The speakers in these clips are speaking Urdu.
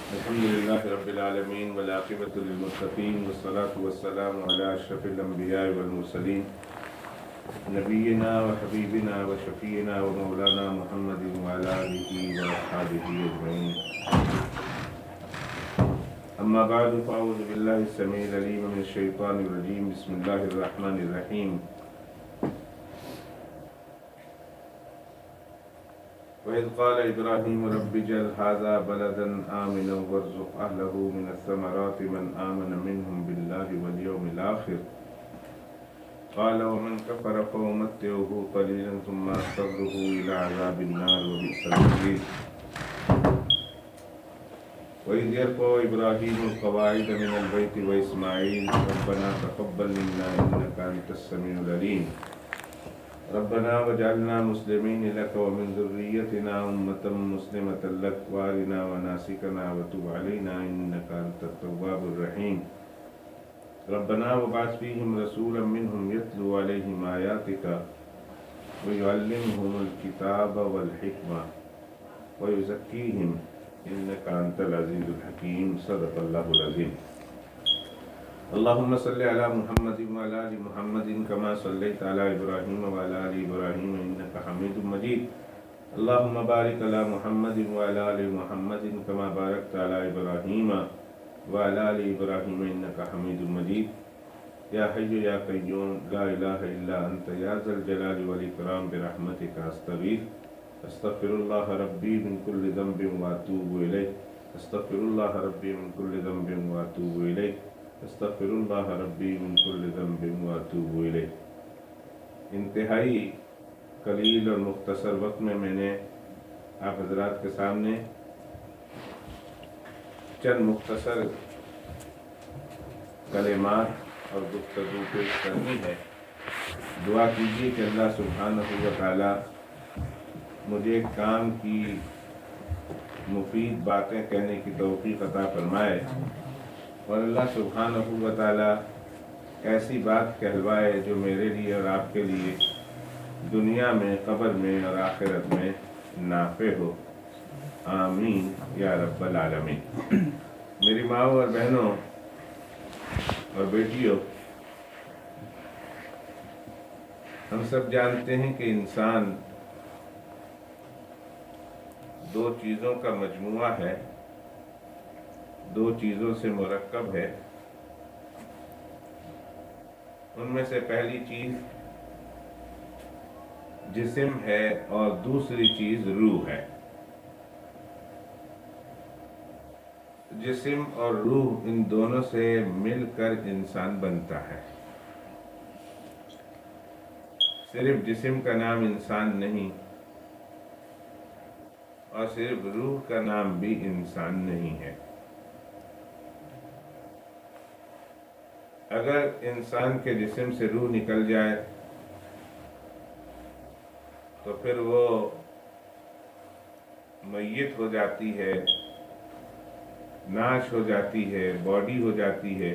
الحمد لله رب العالمين والعاقبة للمتقين والصلاة والسلام على أشرف الأنبياء والمرسلين نبينا وحبيبنا وشفينا ومولانا محمد وعلى آله وأصحابه أجمعين. أما بعد فأعوذ بالله السميع العليم من الشيطان الرجيم. بسم الله الرحمن الرحيم. وإذ قال إبراهيم رب اجعل هذا بلدا آمنا وارزق أهله من الثمرات من آمن منهم بالله واليوم الآخر قال ومن كفر فأمتعه قليلا ثم أضطره إلى عذاب النار وبئس المصير. وإذ يرفع إبراهيم القواعد من البيت وإسماعيل ربنا تقبل منا إنك أنت السميع العليم ربنا وجعلنا مسلمين لك ومن ذريتنا أمة مسلمة لك وارنا مناسكنا وتب علينا إنك أنت التواب الرحيم. ربنا وابعث فيهم رسولا منهم يتلو عليهم آياتك ويعلمهم الكتاب والحكمة ويزكيهم إنك أنت العزيز الحكيم. صدق الله العظيم. اللهم صل على محمد وعلى آل محمد كما صليت على إبراهيم وعلى آل إبراهيم إنك حميد مجيد. اللهم بارك على محمد وعلى آل محمد كما باركت على إبراهيم وعلى آل إبراهيم إنك حميد مجيد. يا حي يا قيوم لا إله إلا أنت يا ذا الجلال والإكرام برحمتك أستغيث. أستغفر الله ربي من كل ذنب وأتوب إليه. أستغفر الله ربي من كل ذنب وأتوب إليه. استغفر اللہ ربی من کل ذنب واتوب الیہ. انتہائی قلیل اور مختصر وقت میں نے آپ حضرات کے سامنے چند مختصر کلمات اور گفتگو پیش کرنی ہے. دعا کیجیے کہ اللہ سبحانہ و تعالی مجھے کام کی مفید باتیں کہنے کی توفیق عطا فرمائے اور اللہ سبحانہ و تعالی ایسی بات کہلوائے جو میرے لیے اور آپ کے لیے دنیا میں قبر میں اور آخرت میں نافع ہو. آمین یا رب العالمین. میری ماؤں اور بہنوں اور بیٹیوں، ہم سب جانتے ہیں کہ انسان دو چیزوں کا مجموعہ ہے، دو چیزوں سے مرکب ہے. ان میں سے پہلی چیز جسم ہے اور دوسری چیز روح ہے. جسم اور روح ان دونوں سے مل کر انسان بنتا ہے. صرف جسم کا نام انسان نہیں اور صرف روح کا نام بھی انسان نہیں ہے. اگر انسان کے جسم سے روح نکل جائے تو پھر وہ میت ہو جاتی ہے، ناش ہو جاتی ہے، باڈی ہو جاتی ہے،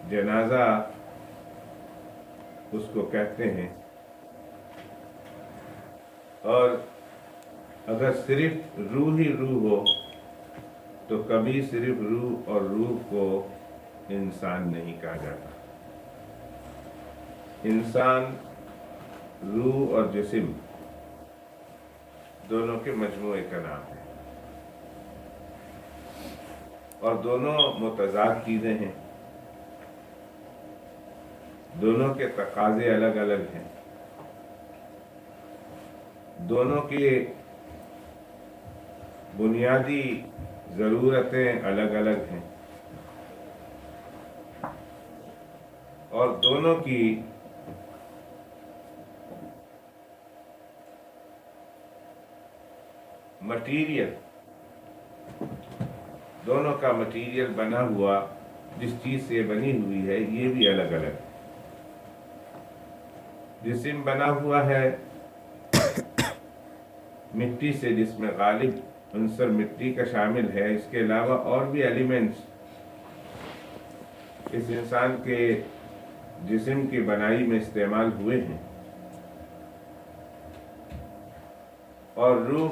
جنازہ اس کو کہتے ہیں. اور اگر صرف روح ہی روح ہو تو کبھی صرف روح اور روح کو انسان نہیں کہا جاتا. انسان روح اور جسم دونوں کے مجموعے کا نام ہے اور دونوں متضاد چیزیں ہیں. دونوں کے تقاضے الگ الگ ہیں. دونوں کی بنیادی ضرورتیں الگ الگ ہیں اور دونوں کی مٹیریل، دونوں کا مٹیریل بنا ہوا جس چیز سے بنی ہوئی ہے یہ بھی الگ الگ ہے. جسم بنا ہوا ہے مٹی سے، جس میں غالب عنصر مٹی کا شامل ہے. اس کے علاوہ اور بھی ایلیمنٹس اس انسان کے جسم کی بنائی میں استعمال ہوئے ہیں. اور روح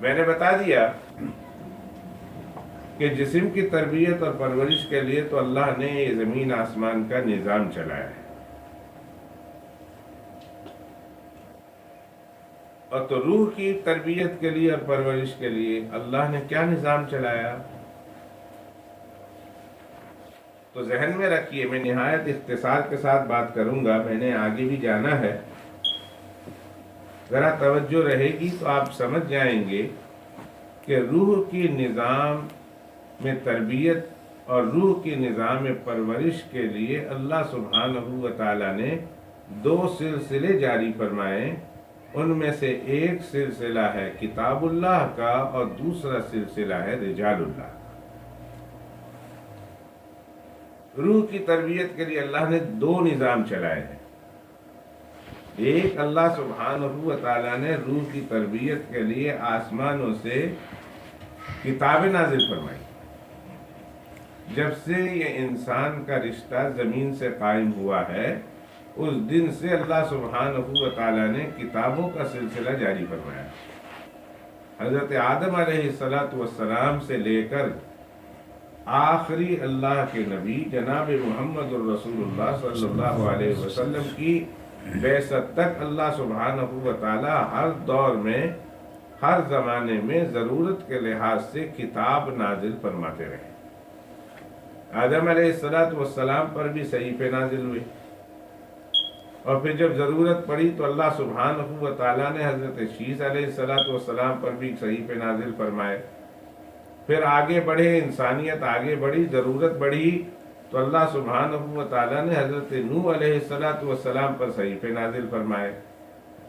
میں نے بتا دیا کہ جسم کی تربیت اور پرورش کے لیے تو اللہ نے یہ زمین آسمان کا نظام چلایا ہے، اور تو روح کی تربیت کے لیے اور پرورش کے لیے اللہ نے کیا نظام چلایا؟ تو ذہن میں رکھیے، میں نہایت اختصار کے ساتھ بات کروں گا، میں نے آگے بھی جانا ہے، ذرا توجہ رہے گی تو آپ سمجھ جائیں گے کہ روح کی نظام میں تربیت اور روح کی نظام پرورش کے لیے اللہ سبحانہ و تعالیٰ نے 2 سلسلے جاری فرمائے. ان میں سے ایک سلسلہ ہے کتاب اللہ کا اور دوسرا سلسلہ ہے رجال اللہ. روح کی تربیت کے لیے اللہ نے 2 نظام چلائے ہیں. ایک، اللہ سبحانہ و تعالیٰ نے روح کی تربیت کے لیے آسمانوں سے کتابیں نازل فرمائی. جب سے یہ انسان کا رشتہ زمین سے قائم ہوا ہے، اس دن سے اللہ سبحانہ و تعالیٰ نے کتابوں کا سلسلہ جاری فرمایا. حضرت آدم علیہ السلام سے لے کر آخری اللہ کے نبی جناب محمد الرسول اللہ صلی اللہ علیہ وسلم کی بعثت تک اللہ سبحانہ و تعالیٰ ہر دور میں، ہر زمانے میں ضرورت کے لحاظ سے کتاب نازل فرماتے رہے. آدم علیہ السلام پر بھی صحیفے نازل ہوئے، اور پھر جب ضرورت پڑی تو اللہ سبحانہ و تعالیٰ نے حضرت شیس علیہ السلام پر بھی صحیفے نازل فرمائے. پھر آگے بڑھے، انسانیت آگے بڑھی، ضرورت بڑھی تو اللہ سبحانہ و تعالیٰ نے حضرت نوح علیہ السلام پر صحیفے نازل فرمائے.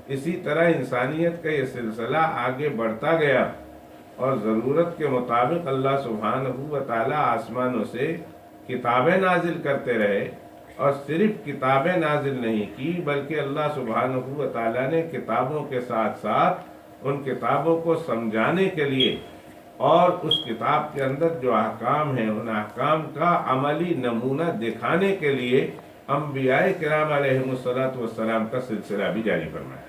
اسی طرح انسانیت کا یہ سلسلہ آگے بڑھتا گیا، اور ضرورت کے مطابق اللہ سبحانہ و تعالیٰ آسمانوں سے کتابیں نازل کرتے رہے. اور صرف کتابیں نازل نہیں کی، بلکہ اللہ سبحانہ و تعالیٰ نے کتابوں کے ساتھ ساتھ ان کتابوں کو سمجھانے کے لیے اور اس کتاب کے اندر جو احکام ہیں ان احکام کا عملی نمونہ دکھانے کے لیے انبیاء کرام علیہم السلام کا سلسلہ بھی جاری فرمایا.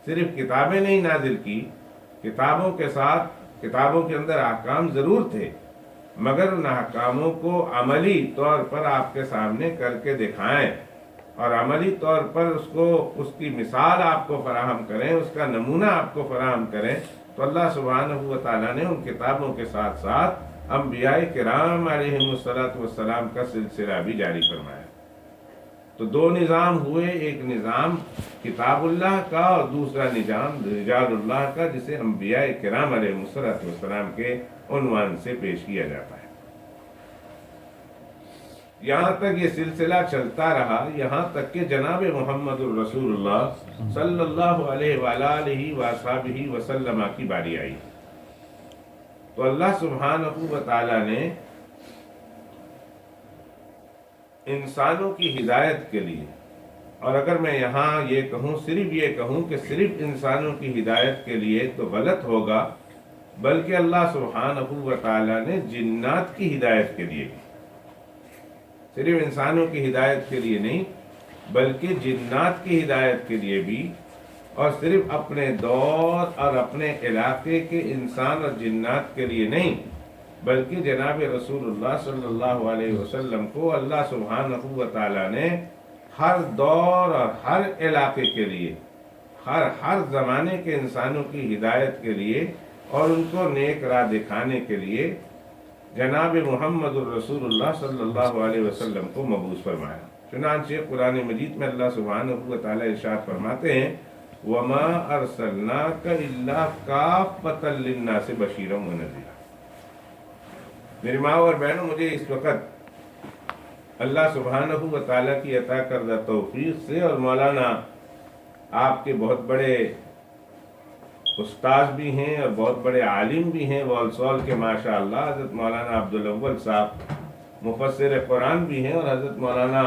صرف کتابیں نہیں نازل کی، کتابوں کے ساتھ کتابوں کے اندر احکام ضرور تھے، مگر ان احکاموں کو عملی طور پر آپ کے سامنے کر کے دکھائیں اور عملی طور پر اس کی مثال آپ کو فراہم کریں، اس کا نمونہ آپ کو فراہم کریں. تو اللہ سبحانہ و تعالیٰ نے ان کتابوں کے ساتھ ساتھ انبیاء کرام علیہم السلام کا سلسلہ بھی جاری فرمایا. تو 2 نظام ہوئے، ایک نظام کتاب اللہ کا اور دوسرا نظام رجال اللہ کا، جسے انبیاء کرام علیہم السلام کے عنوان سے پیش کیا جاتا ہے. یہاں تک یہ سلسلہ چلتا رہا، یہاں تک کہ جناب محمد الرسول اللہ صلی اللہ علیہ وآلہ وصحبہ وسلم کی باری آئی. تو اللہ سبحانہ و تعالیٰ نے انسانوں کی ہدایت کے لیے، اور اگر میں یہاں یہ کہوں کہ صرف انسانوں کی ہدایت کے لیے تو غلط ہوگا، بلکہ اللہ سبحانہ و تعالیٰ نے جنات کی ہدایت کے لیے بھی، صرف انسانوں کی ہدایت کے لیے نہیں بلکہ جنات کی ہدایت کے لیے بھی، اور صرف اپنے دور اور اپنے علاقے کے انسان اور جنات کے لیے نہیں بلکہ جناب رسول اللہ صلی اللہ علیہ وسلم کو اللہ سبحانہ و تعالیٰ نے ہر دور اور ہر علاقے کے لیے، ہر زمانے کے انسانوں کی ہدایت کے لیے اور ان کو نیک راہ دکھانے کے لیے جناب محمد الرسول اللہ صلی اللہ علیہ وسلم کو مبعوث فرمایا. چنانچہ قرآن مجید میں اللہ سبحانہ و تعالیٰ ارشاد فرماتے ہیں وَمَا أَرْسَلْنَاكَ إِلَّا كَافَّةً لِلنَّاسِ بَشِيرًا وَنَذِيرًا. میری ماں اور بہنوں، مجھے اس وقت اللہ سبحانہ و تعالیٰ کی عطا کردہ توفیق سے، اور مولانا آپ کے بہت بڑے استاذ بھی ہیں اور بہت بڑے عالم بھی ہیں والسول کے ماشاءاللہ، حضرت مولانا عبدالاول صاحب مفسر قرآن بھی ہیں، اور حضرت مولانا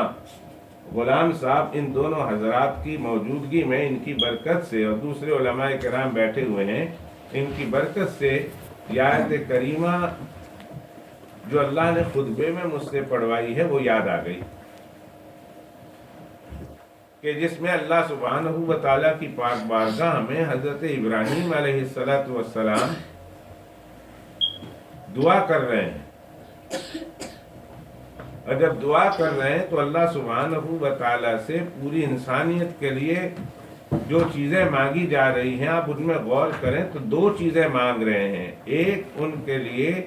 غلام صاحب، ان دونوں حضرات کی موجودگی میں، ان کی برکت سے، اور دوسرے علماء کرام بیٹھے ہوئے ہیں، ان کی برکت سے یہ آیت کریمہ جو اللہ نے خطبے میں مجھ سے پڑھوائی ہے وہ یاد آ گئی. کہ جس میں اللہ سبحانہ و تعالیٰ کی پاک بارگاہ میں حضرت ابراہیم علیہ السلام دعا کر رہے ہیں، اور جب دعا کر رہے ہیں تو اللہ سبحانہ و تعالیٰ سے پوری انسانیت کے لیے جو چیزیں مانگی جا رہی ہیں، آپ ان میں غور کریں تو دو چیزیں مانگ رہے ہیں۔ ایک ان کے لیے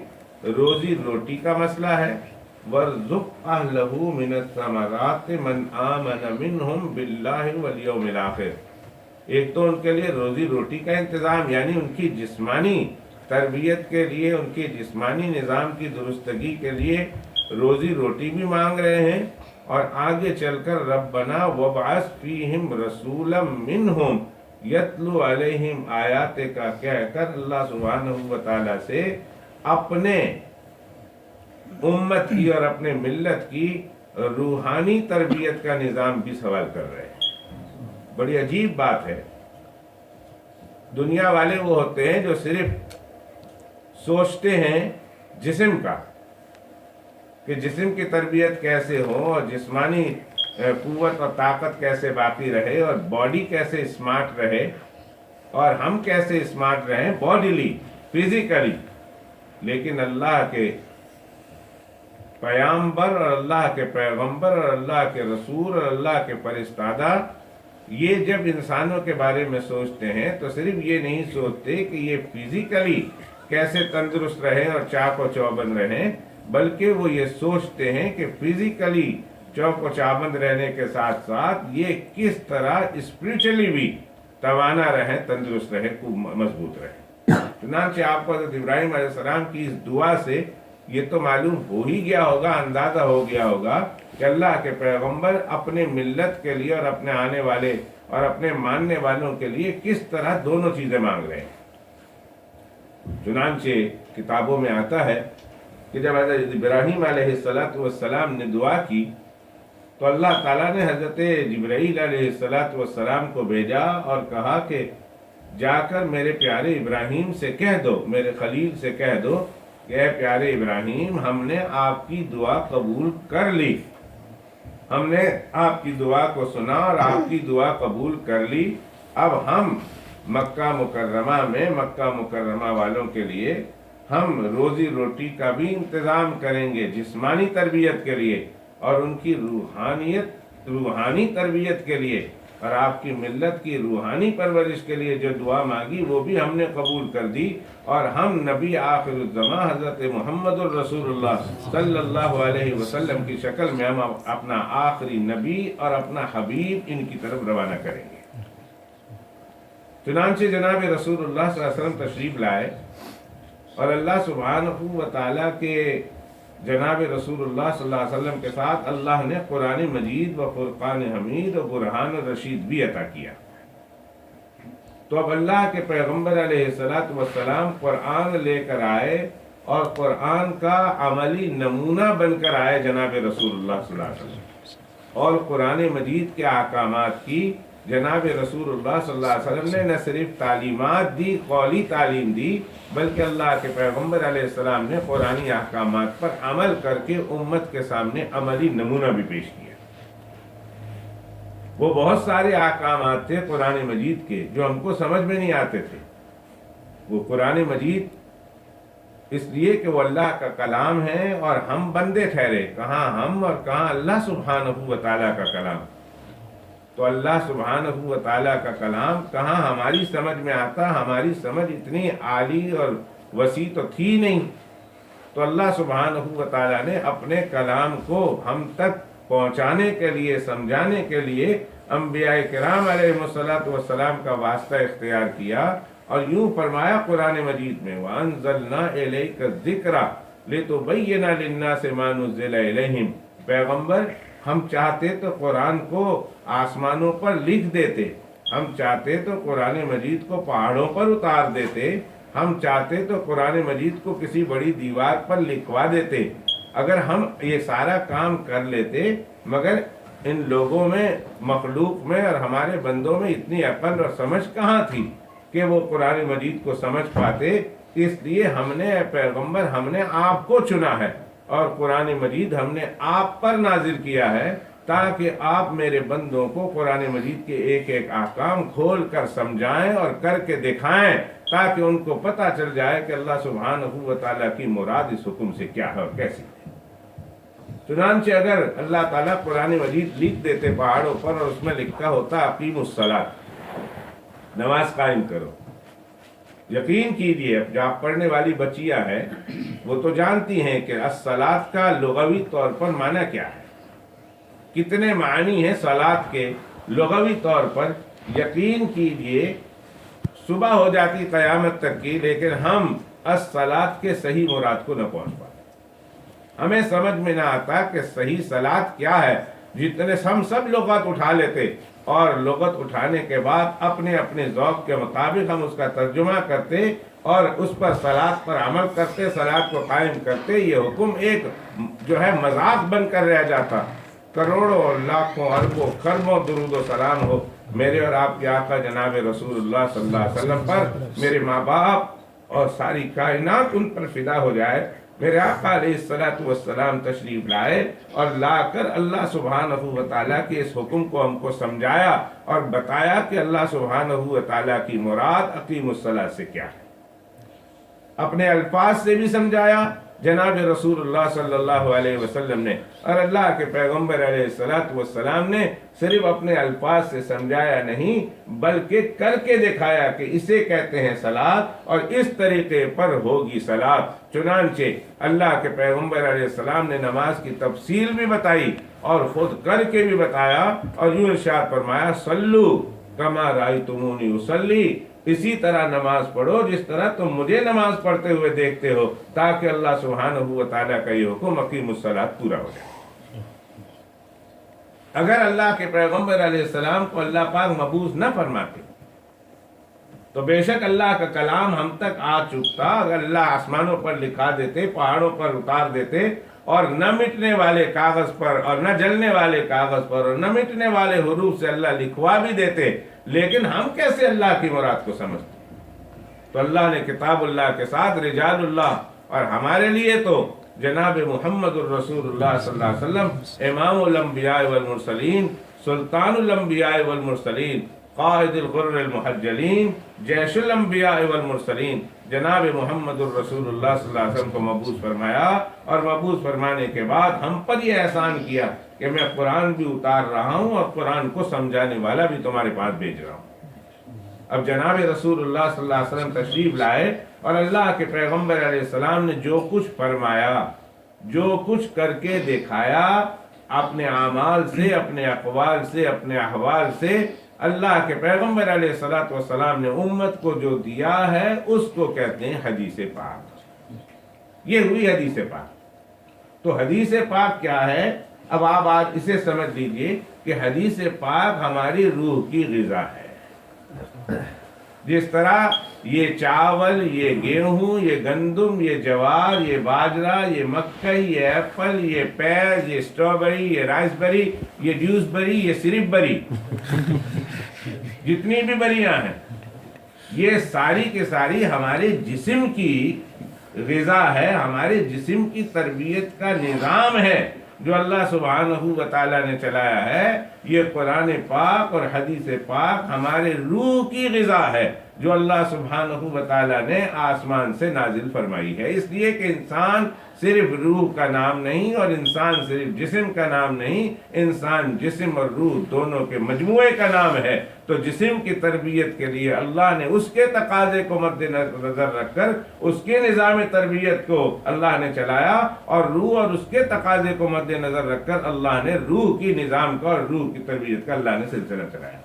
روزی روٹی کا مسئلہ ہے، وَارْزُقْ أَهْلَهُ مِنَ الثَّمَرَاتِ مَنْ آمَنَ مِنْهُمْ بِاللَّهِ وَالْيَوْمِ الْآخِرِ۔ ایک تو ان کے لیے روزی روٹی کا انتظام، یعنی ان کی جسمانی تربیت کے لیے، ان کے جسمانی نظام کی درستگی کے لیے روزی روٹی بھی مانگ رہے ہیں، اور آگے چل کر ربنا وابعث فیہم رسولا منہم یتلو علیہم آیاتک کا کہہ کر اللہ سبحانہ و تعالیٰ سے اپنے امت کی اور اپنے ملت کی روحانی تربیت کا نظام بھی سوال کر رہے ہیں۔ بڑی عجیب بات ہے، دنیا والے وہ ہوتے ہیں جو صرف سوچتے ہیں جسم کا، کہ جسم کی تربیت کیسے ہو اور جسمانی قوت اور طاقت کیسے باقی رہے اور باڈی کیسے اسمارٹ رہے اور ہم کیسے اسمارٹ رہیں باڈیلی، فزیکلی۔ لیکن اللہ کے پیامبر اور اللہ کے پیغمبر اور اللہ کے رسول اور اللہ کے فرستادہ یہ جب انسانوں کے بارے میں سوچتے ہیں تو صرف یہ نہیں سوچتے کہ یہ فزیکلی کیسے تندرست رہیں اور چاق و چوبند رہیں، بلکہ وہ یہ سوچتے ہیں کہ فزیکلی چوک و چابند رہنے کے ساتھ ساتھ یہ کس طرح اسپریچولی بھی توانا رہیں، تندرست رہے، مضبوط رہے۔ چنانچہ آپ کو حضرت ابراہیم علیہ السلام کی اس دعا سے یہ تو معلوم ہو ہی گیا ہوگا، اندازہ ہو گیا ہوگا کہ اللہ کے پیغمبر اپنے ملت کے لیے اور اپنے آنے والے اور اپنے ماننے والوں کے لیے کس طرح دونوں چیزیں مانگ رہے ہیں۔ چنانچہ کتابوں میں آتا ہے کہ جب حضرت ابراہیم علیہ السلام نے دعا کی تو اللہ تعالیٰ نے حضرت جبرائیل علیہ السلام کو بھیجا اور کہا کہ جا کر میرے پیارے ابراہیم سے کہہ دو، میرے خلیل سے کہہ دو کہ اے پیارے ابراہیم، ہم نے آپ کی دعا قبول کر لی، ہم نے آپ کی دعا کو سنا اور آپ کی دعا قبول کر لی۔ اب ہم مکہ مکرمہ میں مکہ مکرمہ والوں کے لیے ہم روزی روٹی کا بھی انتظام کریں گے، جسمانی تربیت کے لیے اور ان کی روحانی تربیت کے لیے، اور آپ کی ملت کی روحانی پرورش کے لیے جو دعا مانگی وہ بھی ہم نے قبول کر دی، اور ہم نبی آخر الزمان حضرت محمد الرسول اللہ صلی اللہ علیہ وسلم کی شکل میں ہم اپنا آخری نبی اور اپنا حبیب ان کی طرف روانہ کریں گے۔ چنانچہ جناب رسول اللہ صلی اللہ علیہ وسلم تشریف لائے، اور اللہ سبحانہ و تعالیٰ کے جناب رسول اللہ صلی اللہ علیہ وسلم کے ساتھ اللہ نے قرآن مجید و فرقان حمید و برہان رشید بھی عطا کیا۔ تو اب اللہ کے پیغمبر علیہ السلام قرآن لے کر آئے اور قرآن کا عملی نمونہ بن کر آئے جناب رسول اللہ صلی اللہ علیہ وسلم، اور قرآن مجید کے احکامات کی جناب رسول اللہ صلی اللہ علیہ وسلم نے نہ صرف تعلیمات دی، قولی تعلیم دی، بلکہ اللہ کے پیغمبر علیہ السلام نے قرآنی احکامات پر عمل کر کے امت کے سامنے عملی نمونہ بھی پیش کیا۔ وہ بہت سارے احکامات تھے قرآن مجید کے جو ہم کو سمجھ میں نہیں آتے تھے۔ وہ قرآن مجید اس لیے کہ وہ اللہ کا کلام ہے اور ہم بندے ٹھہرے، کہاں ہم اور کہاں اللہ سبحانہ و تعالیٰ کا کلام۔ تو اللہ سبحانہ و تعالیٰ کا کلام کہاں ہماری سمجھ میں آتا، ہماری سمجھ اتنی عالی اور وسیع تو تھی نہیں۔ تو اللہ سبحانہ و تعالیٰ نے اپنے کلام کو ہم تک پہنچانے کے لیے، سمجھانے کے لیے انبیاء کرام علیہ السلام کا واسطہ اختیار کیا، اور یوں فرمایا قرآن مجید میں وَأَنزَلْنَا إِلَيْكَ الذِّكْرَ لِتُبَيِّنَ لِلنَّاسِ مَا نُزِّلَ إِلَيْهِمْ۔ پیغمبر، ہم چاہتے تو قرآن کو آسمانوں پر لکھ دیتے، ہم چاہتے تو قرآن مجید کو پہاڑوں پر اتار دیتے، ہم چاہتے تو قرآن مجید کو کسی بڑی دیوار پر لکھوا دیتے، اگر ہم یہ سارا کام کر لیتے، مگر ان لوگوں میں، مخلوق میں اور ہمارے بندوں میں اتنی عقل اور سمجھ کہاں تھی کہ وہ قرآن مجید کو سمجھ پاتے۔ اس لیے ہم نے، اے پیغمبر، ہم نے آپ کو چنا ہے اور قرآن مجید ہم نے آپ پر نازل کیا ہے، تاکہ آپ میرے بندوں کو قرآن مجید کے ایک ایک احکام کھول کر سمجھائیں اور کر کے دکھائیں، تاکہ ان کو پتہ چل جائے کہ اللہ سبحانہ و تعالیٰ کی مراد اس حکم سے کیا ہے اور کیسی ہے۔ چنانچہ اگر اللہ تعالیٰ قرآن مجید لکھ دیتے پہاڑوں پر اور اس میں لکھا ہوتا اقیم الصلاۃ، نماز قائم کرو، یقین کیجئے اب جو آپ پڑھنے والی بچیاں ہیں وہ تو جانتی ہیں کہ الصلاۃ کا لغوی طور پر معنی کیا ہے، کتنے معنی ہیں صلاۃ کے لغوی طور پر۔ یقین کیجئے صبح ہو جاتی قیامت تک کی، لیکن ہم الصلاۃ کے صحیح مراد کو نہ پہنچ پاتے، ہمیں سمجھ میں نہ آتا کہ صحیح صلاۃ کیا ہے۔ جتنے ہم سب لغت اٹھا لیتے اور لغت اٹھانے کے بعد اپنے اپنے ذوق کے مطابق ہم اس کا ترجمہ کرتے اور اس پر صلاۃ پر عمل کرتے، صلاۃ کو قائم کرتے۔ یہ حکم ایک جو ہے مذاق بن کر رہ جاتا۔ کروڑوں لاکھوں اربوں خربوں درود و سلام ہو میرے اور آپ کے آقا جناب رسول اللہ صلی اللہ علیہ وسلم پر، میرے ماں باپ اور ساری کائنات ان پر فدا ہو جائے۔ میرے آقا علیہ السلام تشریف لائے اور لا کر اللہ سبحانہ و تعالیٰ کے اس حکم کو ہم کو سمجھایا اور بتایا کہ اللہ سبحانہ و تعالیٰ کی مراد اقیم الصلاۃ سے کیا ہے۔ اپنے الفاظ سے بھی سمجھایا جناب رسول اللہ صلی اللہ علیہ وسلم نے، اور اللہ کے پیغمبر علیہ السلام نے صرف اپنے الفاظ سے سمجھایا نہیں بلکہ کر کے دکھایا کہ اسے کہتے ہیں صلاۃ اور اس طریقے پر ہوگی صلاۃ۔ چنانچہ اللہ کے پیغمبر علیہ السلام نے نماز کی تفصیل بھی بتائی اور خود کر کے بھی بتایا اور یوں ارشاد فرمایا صلو کما رأیتمونی اصلی، اسی طرح نماز پڑھو جس طرح تم مجھے نماز پڑھتے ہوئے دیکھتے ہو، تاکہ اللہ سبحانہ و تعالیٰ کا یہ حکم اقیم الصلاۃ پورا ہو جائے۔ اگر اللہ کے پیغمبر علیہ السلام کو اللہ پاک مبعوث نہ فرماتے تو بے شک اللہ کا کلام ہم تک آ چکتا۔ اگر اللہ آسمانوں پر لکھا دیتے، پہاڑوں پر اتار دیتے اور نہ مٹنے والے کاغذ پر اور نہ جلنے والے کاغذ پر اور نہ مٹنے والے حروف سے اللہ لکھوا بھی دیتے، لیکن ہم کیسے اللہ کی مراد کو سمجھتے؟ تو اللہ نے کتاب اللہ کے ساتھ رجال اللہ، اور ہمارے لیے تو جناب محمد الرسول اللہ صلی اللہ علیہ وسلم امام الانبیاء والمرسلین، سلطان الانبیاء والمرسلین، قائد الغر المحجلین، جیش الانبیاء والمرسلین، جناب محمد الرسول اللہ صلی اللہ علیہ وسلم کو مبعوث فرمایا، اور مبعوث فرمانے کے بعد ہم پر یہ احسان کیا کہ میں قرآن بھی اتار رہا ہوں اور قرآن کو سمجھانے والا بھی تمہارے پاس بھیج رہا ہوں۔ اب جناب رسول اللہ صلی اللہ علیہ وسلم تشریف لائے اور اللہ کے پیغمبر علیہ السلام نے جو کچھ فرمایا، جو کچھ کر کے دکھایا، اپنے اعمال سے، اپنے اقوال سے، اپنے احوال سے، اللہ کے پیغمبر علیہ السلام نے امت کو جو دیا ہے اس کو کہتے ہیں حدیث پاک۔ یہ ہوئی حدیث پاک۔ تو حدیث پاک کیا ہے؟ اب آپ آج اسے سمجھ لیجئے کہ حدیث پاک ہماری روح کی غذا ہے۔ جس طرح یہ چاول، یہ گیہوں، یہ گندم، یہ جوار، یہ باجرہ، یہ مکئی، یہ ایپل، یہ پیز، یہ اسٹرابری، یہ رائس بری، یہ ڈیوس بری، یہ سرپ بری، جتنی بھی بریاں ہیں، یہ ساری کے ساری ہمارے جسم کی غذا ہے، ہمارے جسم کی تربیت کا نظام ہے جو اللہ سبحانہ و تعالیٰ نے چلایا ہے۔ یہ قرآن پاک اور حدیث پاک ہمارے روح کی غذا ہے جو اللہ سبحانہ و تعالیٰ نے آسمان سے نازل فرمائی ہے۔ اس لیے کہ انسان صرف روح کا نام نہیں اور انسان صرف جسم کا نام نہیں، انسان جسم اور روح دونوں کے مجموعے کا نام ہے۔ تو جسم کی تربیت کے لیے اللہ نے اس کے تقاضے کو مد نظر رکھ کر اس کے نظام تربیت کو اللہ نے چلایا، اور روح اور اس کے تقاضے کو مد نظر رکھ کر اللہ نے روح کی نظام کا اور روح کی تربیت کا اللہ نے سلسلہ چلایا۔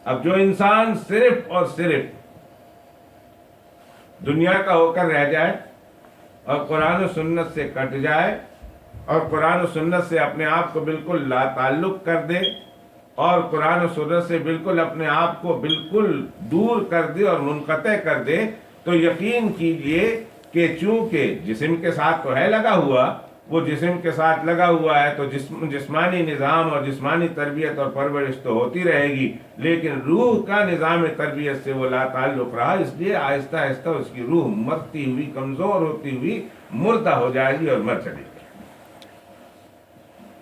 اب جو انسان صرف اور صرف دنیا کا ہو کر رہ جائے اور قرآن و سنت سے کٹ جائے اور قرآن و سنت سے اپنے آپ کو بالکل لا تعلق کر دے اور قرآن و سنت سے بالکل اپنے آپ کو بالکل دور کر دے اور منقطع کر دے، تو یقین کیجئے کہ چونکہ جسم کے ساتھ تو ہے لگا ہوا، وہ جسم کے ساتھ لگا ہوا ہے تو جسمانی نظام اور جسمانی تربیت اور پرورش تو ہوتی رہے گی، لیکن روح کا نظام تربیت سے وہ لا تعلق رہا، اس لیے آہستہ آہستہ اس کی روح مرتی ہوئی، کمزور ہوتی ہوئی مردہ ہو جائے گی اور مر چلے گی۔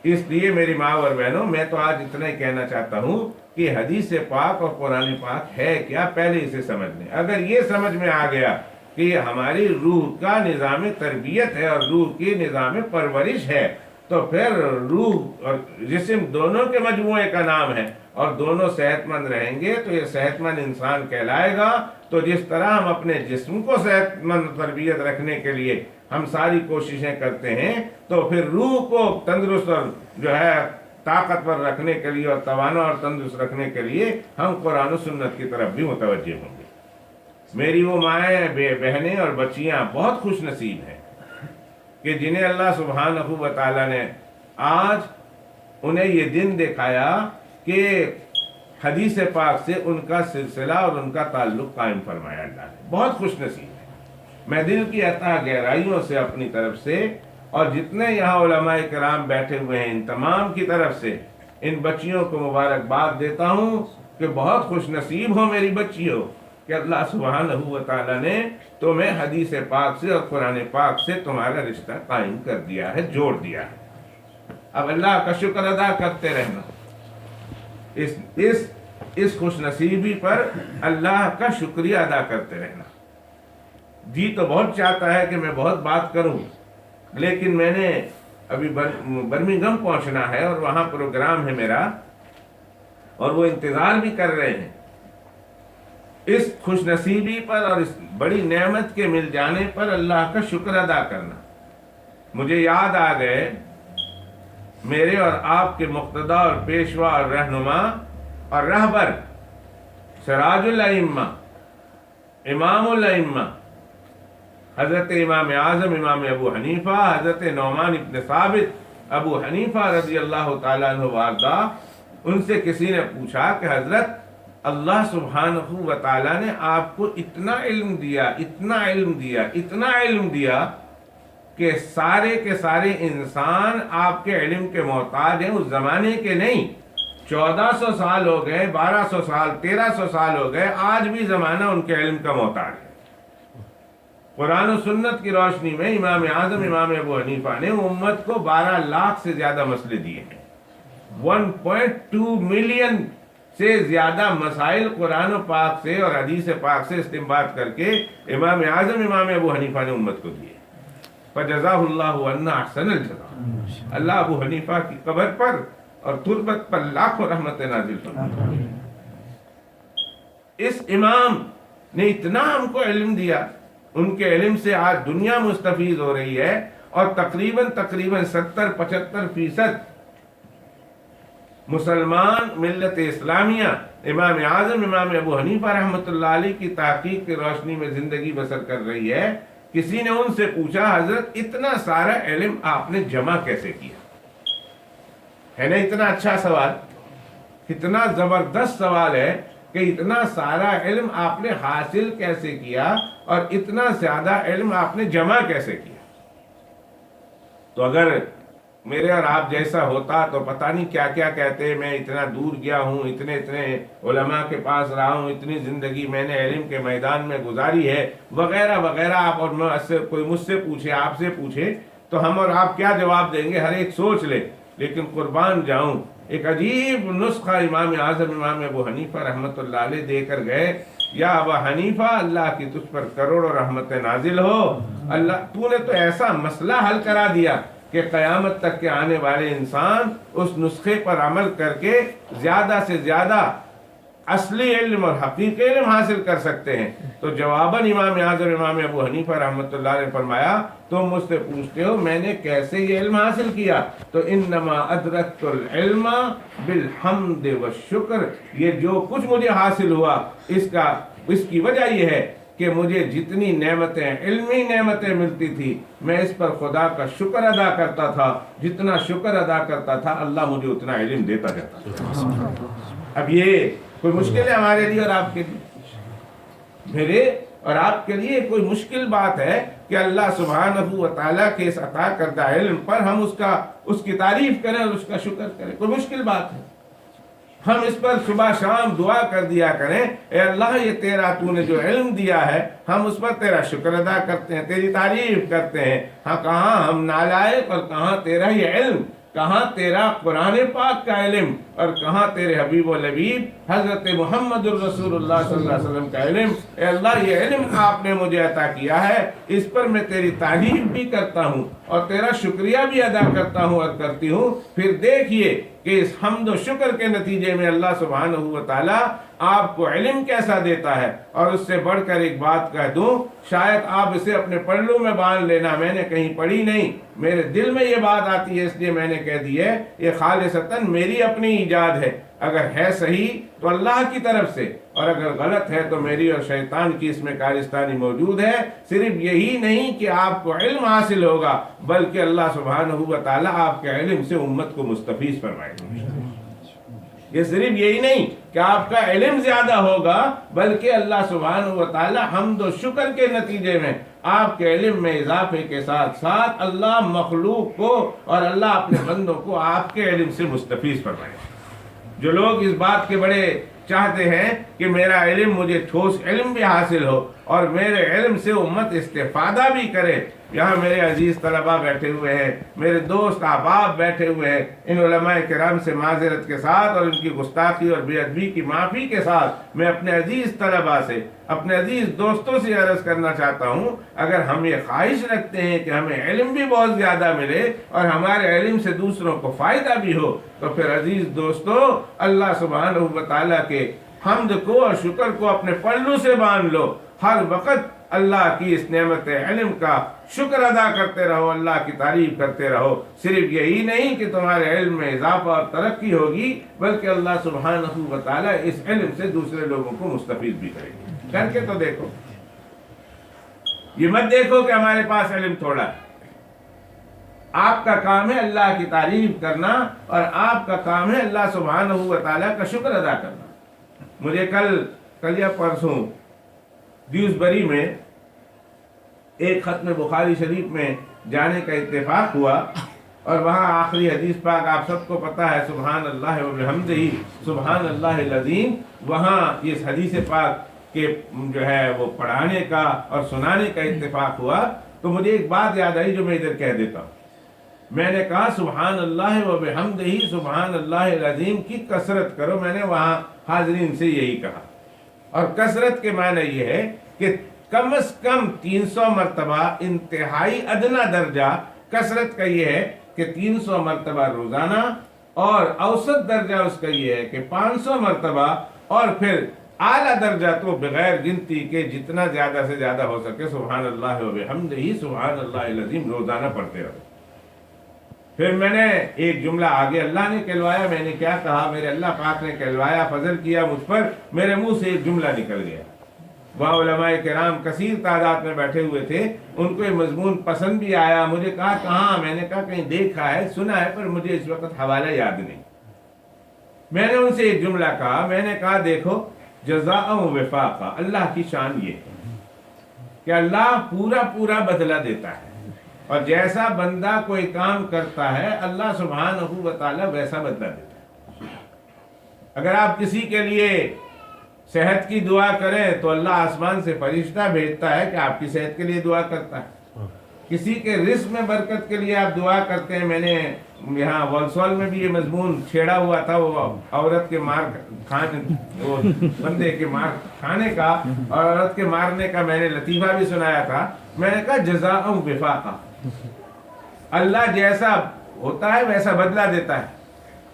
اس لیے میری ماں اور بہنوں، میں تو آج اتنا ہی کہنا چاہتا ہوں کہ حدیث پاک اور قرآن پاک ہے کیا، پہلے اسے سمجھ لیں۔ اگر یہ سمجھ میں آ گیا کہ یہ ہماری روح کا نظام تربیت ہے اور روح کی نظام پرورش ہے، تو پھر روح اور جسم دونوں کے مجموعے کا نام ہے، اور دونوں صحت مند رہیں گے تو یہ صحت مند انسان کہلائے گا۔ تو جس طرح ہم اپنے جسم کو صحت مند تربیت رکھنے کے لیے ہم ساری کوششیں کرتے ہیں، تو پھر روح کو تندرست اور جو ہے طاقتور رکھنے کے لیے اور توانا اور تندرست رکھنے کے لیے ہم قرآن و سنت کی طرف بھی متوجہ ہوں گے۔ میری وہ مائیں، بہنیں اور بچیاں بہت خوش نصیب ہیں کہ جنہیں اللہ سبحانہ و تعالیٰ نے آج انہیں یہ دن دکھایا کہ حدیث پاک سے ان کا سلسلہ اور ان کا تعلق قائم فرمایا اللہ نے۔ بہت خوش نصیب ہے۔ میں دل کی عطا گہرائیوں سے اپنی طرف سے اور جتنے یہاں علماء کرام بیٹھے ہوئے ہیں ان تمام کی طرف سے ان بچیوں کو مبارکباد دیتا ہوں کہ بہت خوش نصیب ہو میری بچیوں کہ اللہ سبحانہ و تعالیٰ نے تمہیں حدیث پاک سے اور قرآن پاک سے تمہارا رشتہ قائم کر دیا ہے، جوڑ دیا ہے۔ اب اللہ کا شکر ادا کرتے رہنا، اس خوش نصیبی پر اللہ کا شکریہ ادا کرتے رہنا۔ جی تو بہت چاہتا ہے کہ میں بہت بات کروں، لیکن میں نے ابھی برمنگھم پہنچنا ہے اور وہاں پروگرام ہے میرا، اور وہ انتظار بھی کر رہے ہیں۔ اس خوش نصیبی پر اور اس بڑی نعمت کے مل جانے پر اللہ کا شکر ادا کرنا۔ مجھے یاد آ گئے میرے اور آپ کے مقتدی اور پیشوا اور رہنما اور رہبر سراج الائمہ، امام الائمہ، حضرت امام اعظم امام ابو حنیفہ، حضرت نعمان ابن ثابت ابو حنیفہ رضی اللہ تعالیٰ عنہ وارضہ۔ ان سے کسی نے پوچھا کہ حضرت اللہ سبحانہ و تعالیٰ نے آپ کو اتنا علم دیا، اتنا علم دیا، اتنا علم دیا کہ سارے کے سارے انسان آپ کے علم کے محتاج ہیں، اس زمانے کے نہیں۔ 1400 سال ہو گئے، 1200 سال، 1300 سال ہو گئے، آج بھی زمانہ ان کے علم کا محتاج ہے۔ قرآن و سنت کی روشنی میں امام اعظم امام ابو حنیفہ نے امت کو 12 لاکھ سے زیادہ مسئلے دیے ہیں۔ 1.2 ملین سے زیادہ مسائل قرآن و پاک سے اور حدیث پاک سے استنباط کر کے امام اعظم امام ابو حنیفہ نے امت کو دیے۔ فجزاہ اللہ عنا احسن الجزاء۔ اللہ ابو حنیفہ کی قبر پر اور تربت پر لاکھوں رحمت نازل فرمائے۔ اس امام نے اتنا ہم کو علم دیا، ان کے علم سے آج دنیا مستفید ہو رہی ہے، اور تقریباً 70-75% مسلمان ملت اسلامیہ امام اعظم امام ابو حنیفہ رحمۃ اللہ علیہ کی تحقیق کی روشنی میں زندگی بسر کر رہی ہے۔ کسی نے ان سے پوچھا حضرت اتنا سارا علم آپ نے جمع کیسے کیا؟ ہے نا اتنا اچھا سوال، اتنا زبردست سوال ہے کہ اتنا سارا علم آپ نے حاصل کیسے کیا اور اتنا زیادہ علم آپ نے جمع کیسے کیا؟ تو اگر میرے اور آپ جیسا ہوتا تو پتہ نہیں کیا کیا کہتے، میں اتنا دور گیا ہوں، اتنے علماء کے پاس رہا ہوں، اتنی زندگی میں نے علم کے میدان میں گزاری ہے وغیرہ وغیرہ۔ آپ اور کوئی مجھ سے پوچھے، آپ سے پوچھے تو ہم اور آپ کیا جواب دیں گے، ہر ایک سوچ لے۔ لیکن قربان جاؤں، ایک عجیب نسخہ امام اعظم امام ابو حنیفہ رحمۃ اللہ علیہ دے کر گئے۔ یا ابو حنیفہ اللہ کی تجھ پر کروڑوں رحمت نازل ہو، اللہ تو نے تو ایسا مسئلہ حل کرا دیا کہ قیامت تک کے آنے والے انسان اس نسخے پر عمل کر کے زیادہ سے زیادہ اصلی علم اور حقیقی علم حاصل کر سکتے ہیں۔ تو جواباً امام اعظم امام ابو حنیفہ رحمۃ اللہ علیہ نے فرمایا تم مجھ سے پوچھتے ہو میں نے کیسے یہ علم حاصل کیا، تو انما ادرکت العلم بالحمد والشکر، یہ جو کچھ مجھے حاصل ہوا اس کی وجہ یہ ہے کہ مجھے جتنی نعمتیں علمی نعمتیں ملتی تھی میں اس پر خدا کا شکر ادا کرتا تھا، جتنا شکر ادا کرتا تھا اللہ مجھے اتنا علم دیتا جاتا تھا۔ اب یہ کوئی مشکل ہے ہمارے لیے اور آپ کے لیے، میرے اور آپ کے لیے کوئی مشکل بات ہے کہ اللہ سبحانہ و تعالیٰ کے اس عطا کردہ علم پر ہم اس کی تعریف کریں اور اس کا شکر کریں؟ کوئی مشکل بات ہے؟ ہم اس پر صبح شام دعا کر دیا کریں، اے اللہ یہ تیرا تو نے جو علم دیا ہے ہم اس پر تیرا شکر ادا کرتے ہیں، تیری تعریف کرتے ہیں۔ ہاں کہاں ہم نالائق اور کہاں تیرا یہ علم کہاں تیرا قرآن پاک کا علم اور کہاں تیرے حبیب و لبیب حضرت محمد الرسول اللہ صلی اللہ علیہ وسلم کا علم. اے اللہ یہ علم آپ نے مجھے عطا کیا ہے، اس پر میں تیری تعریف بھی کرتا ہوں اور تیرا شکریہ بھی ادا کرتا ہوں اور کرتی ہوں. پھر دیکھیے کہ اس حمد و شکر کے نتیجے میں اللہ سبحانہ و تعالی آپ کو علم کیسا دیتا ہے. اور اس سے بڑھ کر ایک بات کہہ دوں، شاید آپ اسے اپنے پلوں میں باندھ لینا، میں نے کہیں پڑھی نہیں، میرے دل میں یہ بات آتی ہے اس لیے میں نے کہہ دی ہے. یہ خالصتاً میری اپنی ایجاد ہے، اگر ہے صحیح تو اللہ کی طرف سے، اور اگر غلط ہے تو میری اور شیطان کی اس میں کارستانی موجود ہے. صرف یہی نہیں کہ آپ کو علم حاصل ہوگا، بلکہ اللہ سبحانہ و تعالیٰ آپ کے علم سے امت کو مستفیض فرمائے گا. یہ صرف یہی نہیں کہ آپ کا علم زیادہ ہوگا، بلکہ اللہ سبحانہ و تعالیٰ حمد و شکر کے نتیجے میں آپ کے علم میں اضافے کے ساتھ ساتھ اللہ مخلوق کو اور اللہ اپنے بندوں کو آپ کے علم سے مستفیض فرمائے. جو لوگ اس بات کے بڑے چاہتے ہیں کہ میرا علم، مجھے ٹھوس علم بھی حاصل ہو اور میرے علم سے امت استفادہ بھی کرے. یہاں میرے عزیز طلباء بیٹھے ہوئے ہیں، میرے دوست احباب بیٹھے ہوئے ہیں. ان علماء کرام سے معذرت کے ساتھ اور ان کی گستاخی اور بے ادبی کی معافی کے ساتھ میں اپنے عزیز طلباء سے، اپنے عزیز دوستوں سے عرض کرنا چاہتا ہوں، اگر ہم یہ خواہش رکھتے ہیں کہ ہمیں علم بھی بہت زیادہ ملے اور ہمارے علم سے دوسروں کو فائدہ بھی ہو، تو پھر عزیز دوستو اللہ سبحانہ و تعالیٰ کے حمد کو اور شکر کو اپنے پلوں سے باندھ لو. ہر وقت اللہ کی اس نعمت علم کا شکر ادا کرتے رہو، اللہ کی تعریف کرتے رہو. صرف یہی نہیں کہ تمہارے علم میں اضافہ اور ترقی ہوگی، بلکہ اللہ سبحانہ و تعالیٰ اس علم سے دوسرے لوگوں کو مستفید بھی کرے گی. کر کے تو دیکھو، یہ مت دیکھو کہ ہمارے پاس علم تھوڑا ہے. آپ کا کام ہے اللہ کی تعریف کرنا اور آپ کا کام ہے اللہ سبحانہ و تعالیٰ کا شکر ادا کرنا. مجھے کل یا پرسوں ڈیوزبری میں ایک ختم بخاری شریف میں جانے کا اتفاق ہوا اور وہاں آخری حدیث پاک آپ سب کو پتہ ہے، سبحان اللہ و بحمدہ سبحان اللہ العظیم. وہاں اس حدیث پاک کے جو ہے وہ پڑھانے کا اور سنانے کا اتفاق ہوا تو مجھے ایک بات یاد آئی جو میں ادھر کہہ دیتا ہوں. میں نے کہا سبحان اللہ و بحمدہ سبحان اللہ العظیم کی کثرت کرو. میں نے وہاں حاضرین سے یہی کہا، اور کثرت کے معنی یہ ہے کہ کم از کم 300 مرتبہ، انتہائی ادنا درجہ کثرت کا یہ ہے کہ 300 مرتبہ روزانہ، اور اوسط درجہ اس کا یہ ہے کہ 500 مرتبہ، اور پھر اعلیٰ درجہ تو بغیر گنتی کے جتنا زیادہ سے زیادہ ہو سکے سبحان اللہ و بحمدہ سبحان اللہ العظیم روزانہ پڑھتے رہو. پھر میں نے ایک جملہ آگے اللہ نے کہلوایا، میں نے کیا کہا، میرے اللہ پاک نے کہلوایا، فضل کیا مجھ پر، میرے منہ سے ایک جملہ نکل گیا. وہاں علماء کرام کثیر تعداد میں بیٹھے ہوئے تھے، ان کو یہ مضمون پسند بھی آیا. مجھے کہا کہاں، میں نے کہا کہیں دیکھا ہے، سنا ہے، پر مجھے اس وقت حوالہ یاد نہیں. میں نے ان سے ایک جملہ کہا، میں نے کہا دیکھو جزاء و وفاقہ، اللہ کی شان یہ ہے کہ اللہ پورا پورا بدلہ دیتا ہے، اور جیسا بندہ کوئی کام کرتا ہے اللہ سبحانہ و تعالیٰ ویسا بدلہ دیتا ہے. اگر آپ کسی کے لیے صحت کی دعا کریں تو اللہ آسمان سے فرشتہ بھیجتا ہے کہ آپ کی صحت کے لیے دعا کرتا ہے. کسی کے رزق میں برکت کے لیے آپ دعا کرتے ہیں. میں نے یہاں ولسول میں بھی یہ مضمون چھیڑا ہوا تھا، وہ عورت کے مار کھانے، وہ بندے کے مار کھانے کا اور عورت کے مارنے کا میں نے لطیفہ بھی سنایا تھا. میں نے کہا جزاء وفاقہ، اللہ جیسا ہوتا ہے ویسا بدلہ دیتا ہے.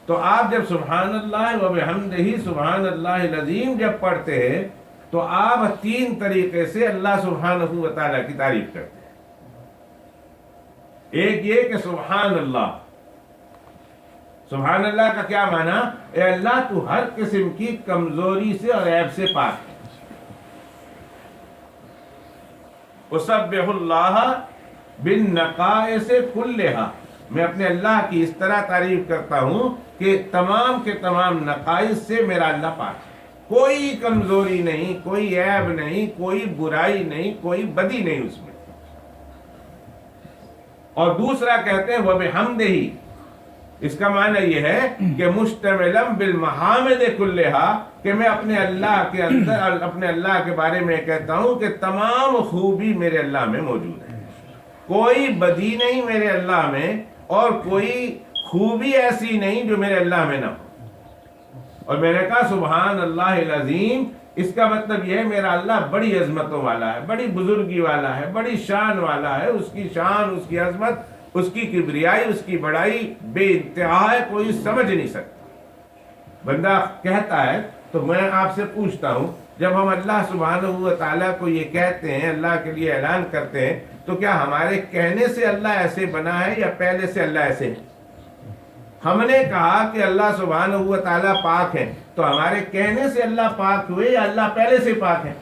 تو آپ جب سبحان اللہ و بحمدہ سبحان اللہ العظیم جب پڑھتے ہیں تو آپ 3 طریقے سے اللہ سبحانہ و تعالیٰ کی تعریف کرتے ہیں. ایک یہ کہ سبحان اللہ، سبحان اللہ کا کیا معنی، اے اللہ تو ہر قسم کی کمزوری سے اور عیب سے پاک ہے. اسبح اللہ بالنقائص کلھا، میں اپنے اللہ کی اس طرح تعریف کرتا ہوں کہ تمام کے تمام نقائص سے میرا اللہ پاک ہے. کوئی کمزوری نہیں، کوئی عیب نہیں، کوئی برائی نہیں، کوئی بدی نہیں اس میں. اور دوسرا کہتے ہیں وبحمدہ، اس کا معنی یہ ہے کہ مشتملم بالمحامد کلھا، کہ میں اپنے اللہ کے اندر اپنے اللہ کے بارے میں کہتا ہوں کہ تمام خوبی میرے اللہ میں موجود ہے. کوئی بدی نہیں میرے اللہ میں اور کوئی خوبی ایسی نہیں جو میرے اللہ میں نہ ہو۔ اور میں نے کہا سبحان اللہ العظیم، اس کا مطلب یہ ہے میرا اللہ بڑی عظمتوں والا ہے، بڑی بزرگی والا ہے، بڑی شان والا ہے۔ اس کی شان، اس کی عظمت، اس کی کبریائی، اس کی بڑائی بے انتہا ہے، کوئی سمجھ نہیں سکتا۔ بندہ کہتا ہے تو میں آپ سے پوچھتا ہوں، جب ہم اللہ سبحانہ و تعالیٰ کو یہ کہتے ہیں، اللہ کے لیے اعلان کرتے ہیں، تو کیا ہمارے کہنے سے اللہ ایسے بنا ہے یا پہلے سے اللہ ایسے ہے؟ ہم نے کہا کہ اللہ سبحانہ و تعالیٰ پاک ہے، تو ہمارے کہنے سے اللہ پاک ہوئے یا اللہ پہلے سے پاک ہے؟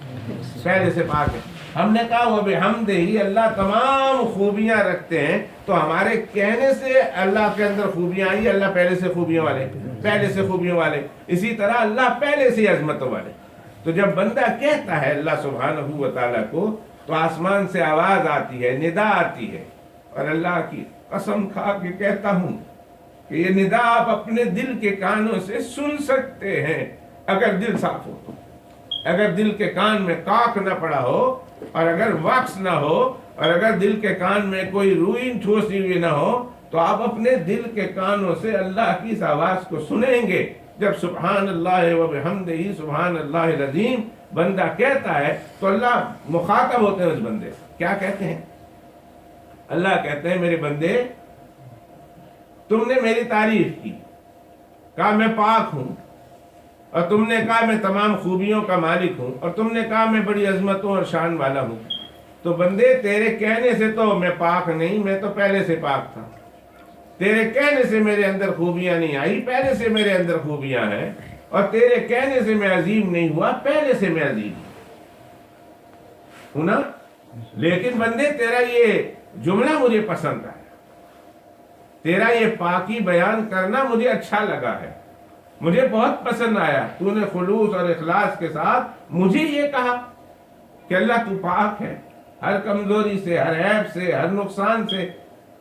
پہلے سے پاک ہے۔ ہم نے کہا وہ بحمدہ، اللہ تمام خوبیاں رکھتے ہیں، تو ہمارے کہنے سے اللہ کے اندر خوبیاں آئی، اللہ پہلے سے خوبیوں والے، پہلے سے خوبیوں والے۔ اسی طرح اللہ پہلے سے عظمتوں والے۔ تو جب بندہ کہتا ہے اللہ سبحانہ و تعالیٰ کو، تو آسمان سے آواز آتی ہے، ندا آتی ہے، اور اللہ کی قسم کھا کے کہتا ہوں کہ یہ ندا آپ اپنے دل کے کانوں سے سن سکتے ہیں، اگر دل صاف ہو تو۔ اگر دل کے کان میں کاک نہ پڑا ہو، اور اگر واکس نہ ہو، اور اگر دل کے کان میں کوئی روئیں ٹھوسی ہوئی نہ ہو، تو آپ اپنے دل کے کانوں سے اللہ کی اس آواز کو سنیں گے۔ جب سبحان اللہ و بحمدہ سبحان اللہ العظیم بندہ کہتا ہے، تو اللہ مخاطب ہوتے ہیں اس بندے سے۔ کیا کہتے ہیں؟ اللہ کہتے ہیں میرے بندے، تم نے میری تعریف کی، کہا میں پاک ہوں، اور تم نے کہا میں تمام خوبیوں کا مالک ہوں، اور تم نے کہا میں بڑی عظمتوں اور شان والا ہوں۔ تو بندے تیرے کہنے سے تو میں پاک نہیں، میں تو پہلے سے پاک تھا۔ تیرے کہنے سے میرے اندر خوبیاں نہیں آئی، پہلے سے میرے اندر خوبیاں ہیں۔ اور تیرے کہنے سے میں عظیم نہیں ہوا، پہلے سے میں عظیم ہوں نا۔ لیکن بندے تیرا یہ جملہ مجھے پسند آیا، تیرا یہ پاکی بیان کرنا مجھے اچھا لگا ہے، مجھے بہت پسند آیا۔ تو نے خلوص اور اخلاص کے ساتھ مجھے یہ کہا کہ اللہ تو پاک ہے، ہر کمزوری سے، ہر عیب سے، ہر نقصان سے،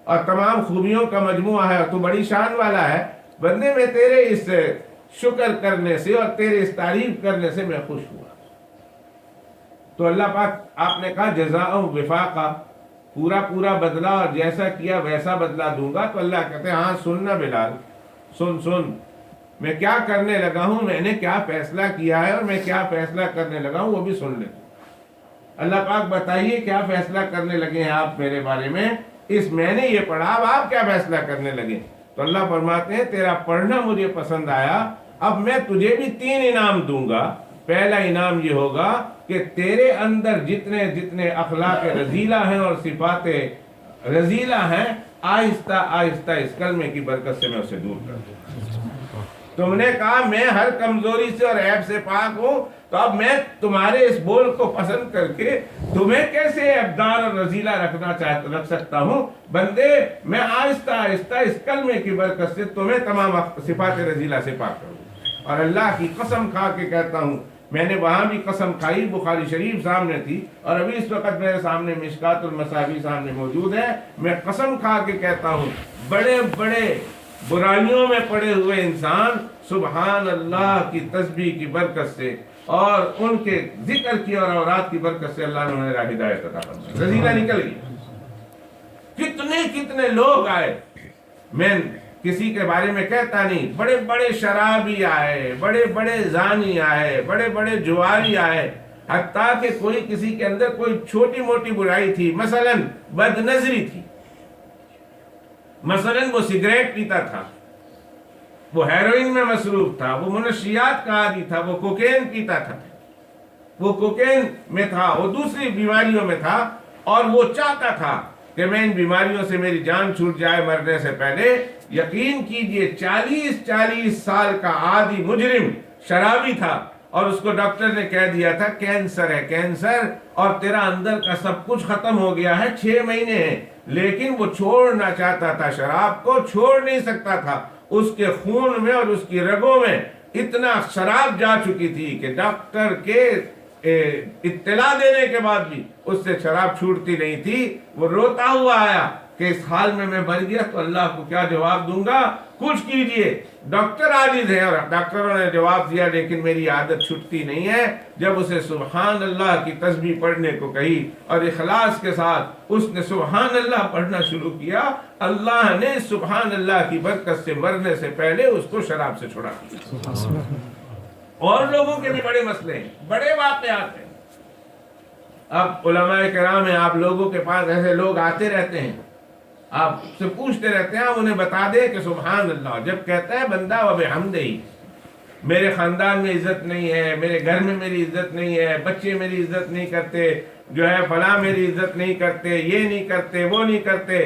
اور تمام خوبیوں کا مجموعہ ہے، اور تو بڑی شان والا ہے۔ بندے میں تیرے اس شکر کرنے سے اور تیرے اس تعریف کرنے سے میں خوش ہوا۔ تو اللہ پاک آپ نے کہا جزاء وفاقا، پورا پورا بدلہ، اور جیسا کیا ویسا بدلہ دوں گا۔ تو اللہ کہتے ہیں ہاں سننا بلال، سن میں کیا کرنے لگا ہوں، میں نے کیا فیصلہ کیا ہے، اور میں کیا فیصلہ کرنے لگا ہوں وہ بھی سن لے۔ اللہ پاک بتائیے کیا فیصلہ کرنے لگے ہیں آپ میرے بارے میں؟ اس میں نے یہ پڑھا، اب آپ کیا فیصلہ کرنے لگے؟ تو اللہ فرماتے ہیں تیرا پڑھنا مجھے پسند آیا، اب میں تجھے بھی 3 انعام دوں گا۔ پہلا انعام یہ ہوگا کہ تیرے اندر جتنے جتنے اخلاق رذیلہ ہیں اور صفات رذیلہ ہیں، آہستہ آہستہ اس کلمے کی برکت سے میں اسے دور کر دوں۔ تم نے کہا میں ہر کمزوری سے اور عیب سے پاک ہوں، تو اب میں تمہارے اس بول کو پسند کر کے تمہیں کیسے عیبدار اور رذیلہ رکھ سکتا ہوں؟ بندے میں آہستہ آہستہ اس کلمے کی برکت سے تمہیں تمام صفات رذیلہ سے پاک کروں۔ اور اللہ کی قسم کھا کے کہتا ہوں، میں نے وہاں بھی قسم کھائی، بخاری شریف سامنے تھی، اور ابھی اس وقت میرے سامنے مشکات المصابیح سامنے موجود ہے، میں قسم کھا کے کہتا ہوں بڑے بڑے برائیوں میں پڑے ہوئے انسان سبحان اللہ کی تسبیح کی برکت سے اور ان کے ذکر کی اور اوراد کی برکت سے اللہ نے انہیں راہ ہدایت عطا فرمائی، رذیلہ نکل گئی۔ کتنے لوگ آئے، میں کسی کے بارے میں کہتا نہیں، بڑے بڑے شرابی آئے، بڑے بڑے زانی آئے، بڑے بڑے جواری آئے، حتیٰ کہ کوئی کسی کے اندر کوئی چھوٹی موٹی برائی تھی، مثلا بد نظری تھی، مثلا وہ سگریٹ پیتا تھا، وہ ہیروئن میں مصروف تھا، وہ منشیات کا عادی تھا، وہ کوکین پیتا تھا، وہ کوکین میں تھا، وہ دوسری بیماریوں میں تھا، اور وہ چاہتا تھا کہ میں ان بیماریوں سے میری جان چھوٹ جائے مرنے سے پہلے۔ یقین کیجئے 40 سال کا عادی مجرم شرابی تھا، اور اس کو ڈاکٹر نے کہہ دیا تھا کینسر ہے، کینسر، اور تیرا اندر کا سب کچھ ختم ہو گیا ہے، 6 مہینے ہیں۔ لیکن وہ چھوڑنا چاہتا تھا، شراب کو چھوڑ نہیں سکتا تھا۔ اس کے خون میں اور اس کی رگوں میں اتنا شراب جا چکی تھی کہ ڈاکٹر کے اطلاع دینے کے بعد بھی اس سے شراب چھوٹتی نہیں تھی. وہ روتا ہوا آیا کہ اس حال میں مر گیا تو اللہ کو کیا جواب دوں گا, کچھ کیجئے. ڈاکٹر عاجز ہیں اور ڈاکٹروں نے جواب دیا لیکن میری عادت چھٹتی نہیں ہے. جب اسے سبحان اللہ کی تسبیح پڑھنے کو کہی اور اخلاص کے ساتھ اس نے سبحان اللہ پڑھنا شروع کیا, اللہ نے سبحان اللہ کی برکت سے مرنے سے پہلے اس کو شراب سے چھڑا دیا. اور لوگوں کے بھی بڑے مسئلے ہیں, بڑے واقعات ہیں. اب علماء کرام ہیں, آپ لوگوں کے پاس ایسے لوگ آتے رہتے ہیں, آپ سے پوچھتے رہتے ہیں, آپ انہیں بتا دیں کہ سبحان اللہ جب کہتا ہے بندہ وبحمدہ, میرے خاندان میں عزت نہیں ہے, میرے گھر میں میری عزت نہیں ہے, بچے میری عزت نہیں کرتے, جو ہے فلاں میری عزت نہیں کرتے, یہ نہیں کرتے, وہ نہیں کرتے,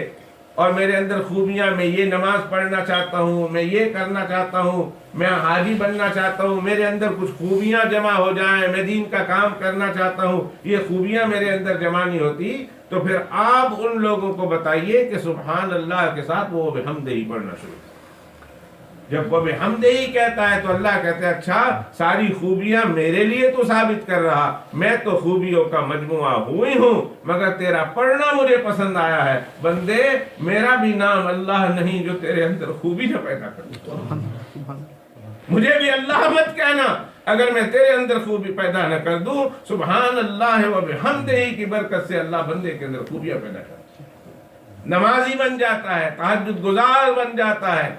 اور میرے اندر خوبیاں, میں یہ نماز پڑھنا چاہتا ہوں, میں یہ کرنا چاہتا ہوں, میں حاجی بننا چاہتا ہوں, میرے اندر کچھ خوبیاں جمع ہو جائیں, میں دین کا کام کرنا چاہتا ہوں, یہ خوبیاں میرے اندر جمع نہیں ہوتی, تو پھر آپ ان لوگوں کو بتائیے کہ سبحان اللہ کے ساتھ وہ بحمدہ پڑھنا شروع کریں. جب وہ بحمدہ کہتا ہے تو اللہ کہتا ہے اچھا ساری خوبیاں میرے لیے تو ثابت کر رہا, میں تو خوبیوں کا مجموعہ ہوئی ہوں, مگر تیرا پڑھنا مجھے پسند آیا ہے. بندے میرا بھی نام اللہ نہیں جو تیرے اندر خوبی نہ پیدا کر, مجھے بھی اللہ مت کہنا اگر میں تیرے اندر خوبی پیدا نہ کر دوں. سبحان اللہ و بحمدہ کی برکت سے اللہ بندے کے اندر خوبیاں پیدا کرتا ہے, نمازی بن جاتا ہے, تہجد گزار بن جاتا ہے.